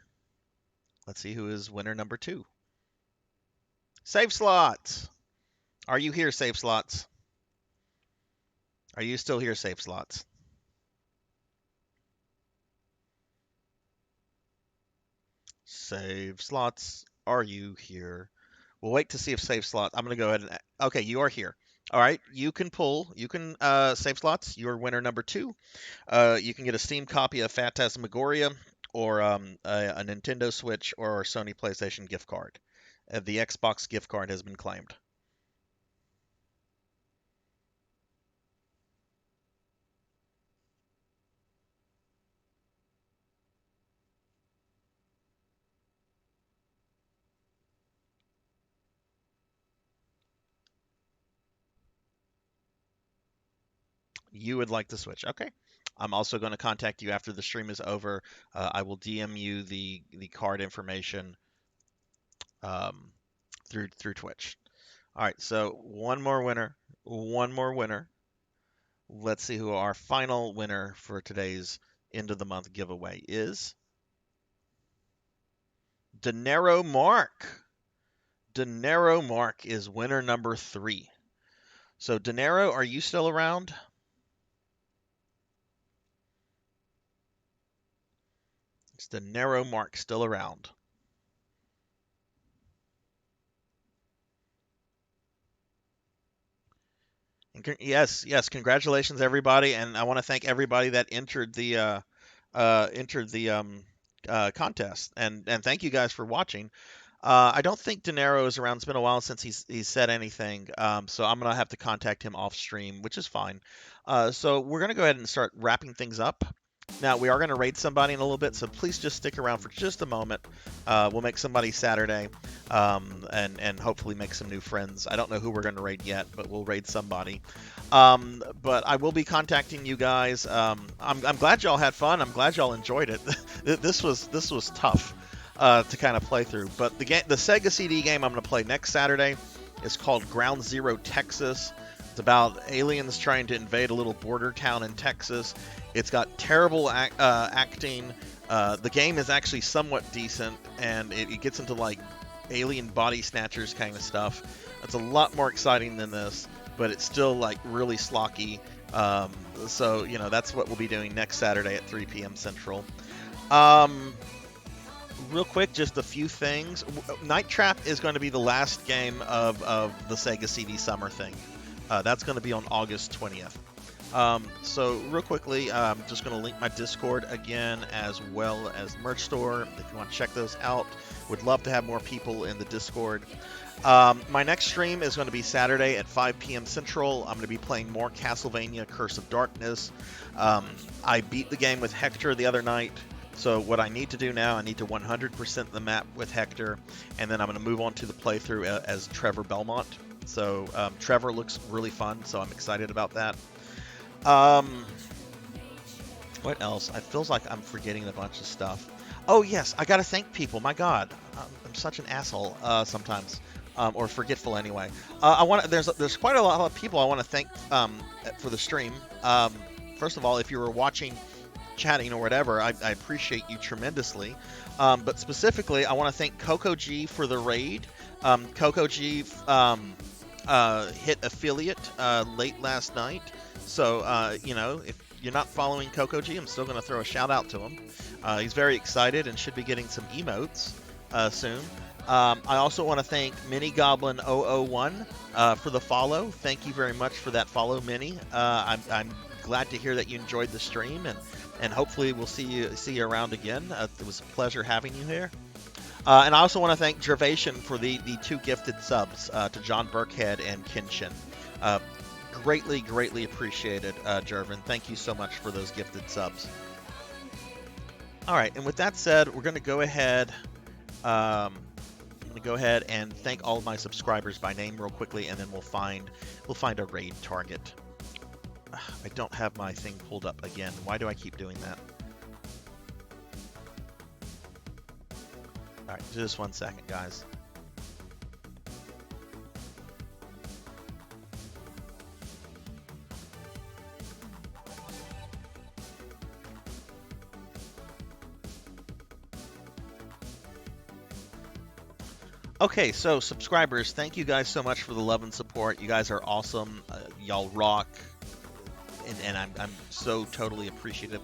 Let's see who is winner number two. Save Slots. Are you here, Save Slots? Are you still here, Save Slots? Save Slots, are you here? We'll wait to see if Save Slot. I'm going to go ahead and. Okay, you are here. All right, you can pull. You can Save Slots. You're winner number two. You can get a Steam copy of Phantasmagoria or a Nintendo Switch or a Sony PlayStation gift card. The Xbox gift card has been claimed. You would like the Switch. Okay. I'm also going to contact you after the stream is over. I will DM you the card information through Twitch. All right, so one more winner. One more winner. Let's see who our final winner for today's end of the month giveaway is. Dinero Mark. Dinero Mark is winner number 3. So Dinero, are you still around? Is Dinero Mark still around? Yes, yes. Congratulations, everybody, and I want to thank everybody that entered the contest, and thank you guys for watching. I don't think Dinero is around. It's been a while since he's said anything, so I'm gonna have to contact him off stream, which is fine. So we're gonna go ahead and start wrapping things up. Now we are gonna raid somebody in a little bit, so please just stick around for just a moment. We'll make somebody Saturday, and hopefully make some new friends. I don't know who we're gonna raid yet, but we'll raid somebody. But I will be contacting you guys. I'm glad y'all had fun. I'm glad y'all enjoyed it. This was tough to kind of play through. But the Sega CD game I'm going to play next Saturday is called Ground Zero Texas. It's about aliens trying to invade a little border town in Texas. It's got terrible acting. The game is actually somewhat decent, and it gets into like alien body snatchers kind of stuff. It's a lot more exciting than this, but it's still like really slocky. So that's what we'll be doing next Saturday at 3 p.m. Central. Real quick, just a few things. Night Trap is going to be the last game of the Sega CD Summer thing. That's going to be on August 20th. So real quickly, I'm just going to link my Discord again, as well as merch store. If you want to check those out, would love to have more people in the Discord. My next stream is going to be Saturday at 5 p.m. Central. I'm going to be playing more Castlevania Curse of Darkness. I beat the game with Hector the other night. So what I need to do now, I need to 100% the map with Hector, and then I'm going to move on to the playthrough as Trevor Belmont. So Trevor looks really fun, so I'm excited about that. What else? It feels like I'm forgetting a bunch of stuff. Oh yes, I got to thank people. My God, I'm such an asshole sometimes, or forgetful anyway. There's quite a lot of people I want to thank for the stream. First of all, if you were watching, chatting or whatever, I appreciate you tremendously. But specifically, I want to thank Coco G for the raid. Coco G hit affiliate late last night. So, you know, if you're not following Coco G, I'm still going to throw a shout out to him. He's very excited and should be getting some emotes soon. I also want to thank Mini Goblin 001 for the follow. Thank you very much for that follow, Mini. I'm glad to hear that you enjoyed the stream, and hopefully we'll see you around again. It was a pleasure having you here. And I also want to thank Gervation for the 2 gifted subs to John Burkhead and Kenshin. Greatly appreciated, Jervin. Thank you so much for those gifted subs. All right, and with that said, we're going to go ahead. I'm going to go ahead and thank all of my subscribers by name real quickly, and then we'll find a raid target. I don't have my thing pulled up again. Why do I keep doing that? All right, just 1 second, guys. Okay, so subscribers, thank you guys so much for the love and support. You guys are awesome. Y'all rock. And I'm so totally appreciative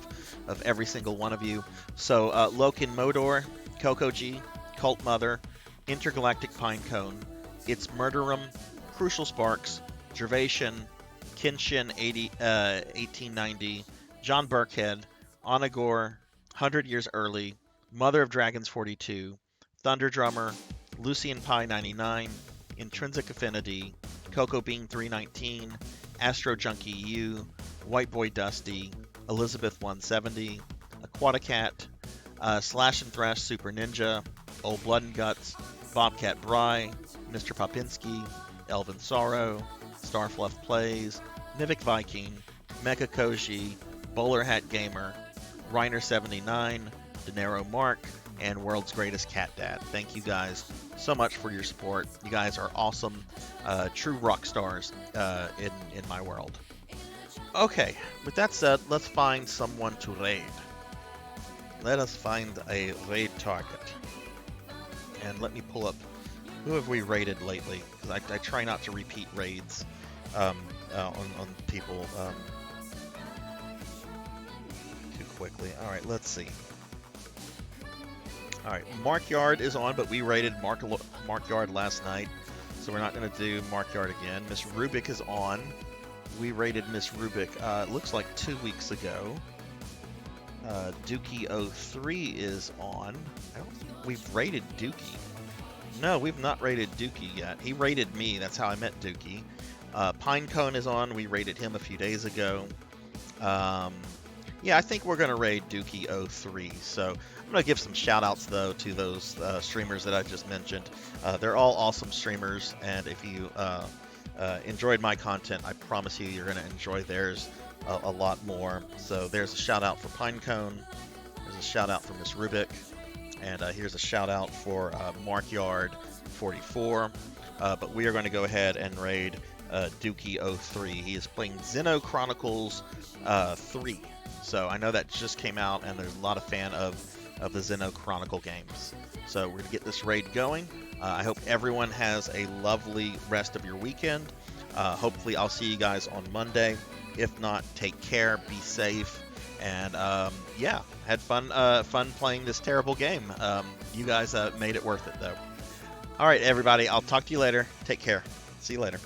of every single one of you. So, Lokin Modor, Coco G, Cult Mother, Intergalactic Pinecone, It's Murderum, Crucial Sparks, Gervation, Kenshin 1890, John Burkhead, Onagor, 100 Years Early, Mother of Dragons 42, Thunder Drummer, Lucian Pie 99, Intrinsic Affinity, Coco Bean 319, Astro Junkie U, White Boy Dusty, Elizabeth 170, Aquaticat, Slash and Thrash Super Ninja, Old Blood and Guts, Bobcat Bry, Mr. Popinski, Elvin Sorrow, Starfluff Plays, Nivik Viking, Mecha Koji, Bowler Hat Gamer, Reiner 79, Denero Mark, and World's Greatest Cat Dad. Thank you guys so much for your support. You guys are awesome, true rock stars in my world. Okay, with that said, let's find someone to raid. Let us find a raid target. And let me pull up, who have we raided lately? Because I try not to repeat raids on people too quickly. All right, let's see. All right, Mark Yard is on, but we raided Mark Yard last night, so we're not going to do Mark Yard again. Miss Rubik is on. We raided Miss Rubik, it looks like 2 weeks ago. Dookie03 is on. I don't think we've raided Dookie. No, we've not raided Dookie yet. He raided me. That's how I met Dookie. Pinecone is on. We raided him a few days ago. Yeah, I think we're going to raid Dookie03. So I'm going to give some shout outs, though, to those streamers that I just mentioned. They're all awesome streamers, and if you enjoyed my content, I promise you you're going to enjoy theirs a lot more. So there's a shout out for Pinecone. There's a shout out for Miss Rubik. And here's a shout out for Mark Yard 44. But we are going to go ahead and raid Dookie03. He is playing Xeno Chronicles 3. So I know that just came out, and there's a lot of fan of the Xeno Chronicle games. So we're going to get this raid going. I hope everyone has a lovely rest of your weekend. Hopefully I'll see you guys on Monday. If not, take care, be safe, and yeah, had fun playing this terrible game. You guys made it worth it, though. All right, everybody, I'll talk to you later. Take care. See you later.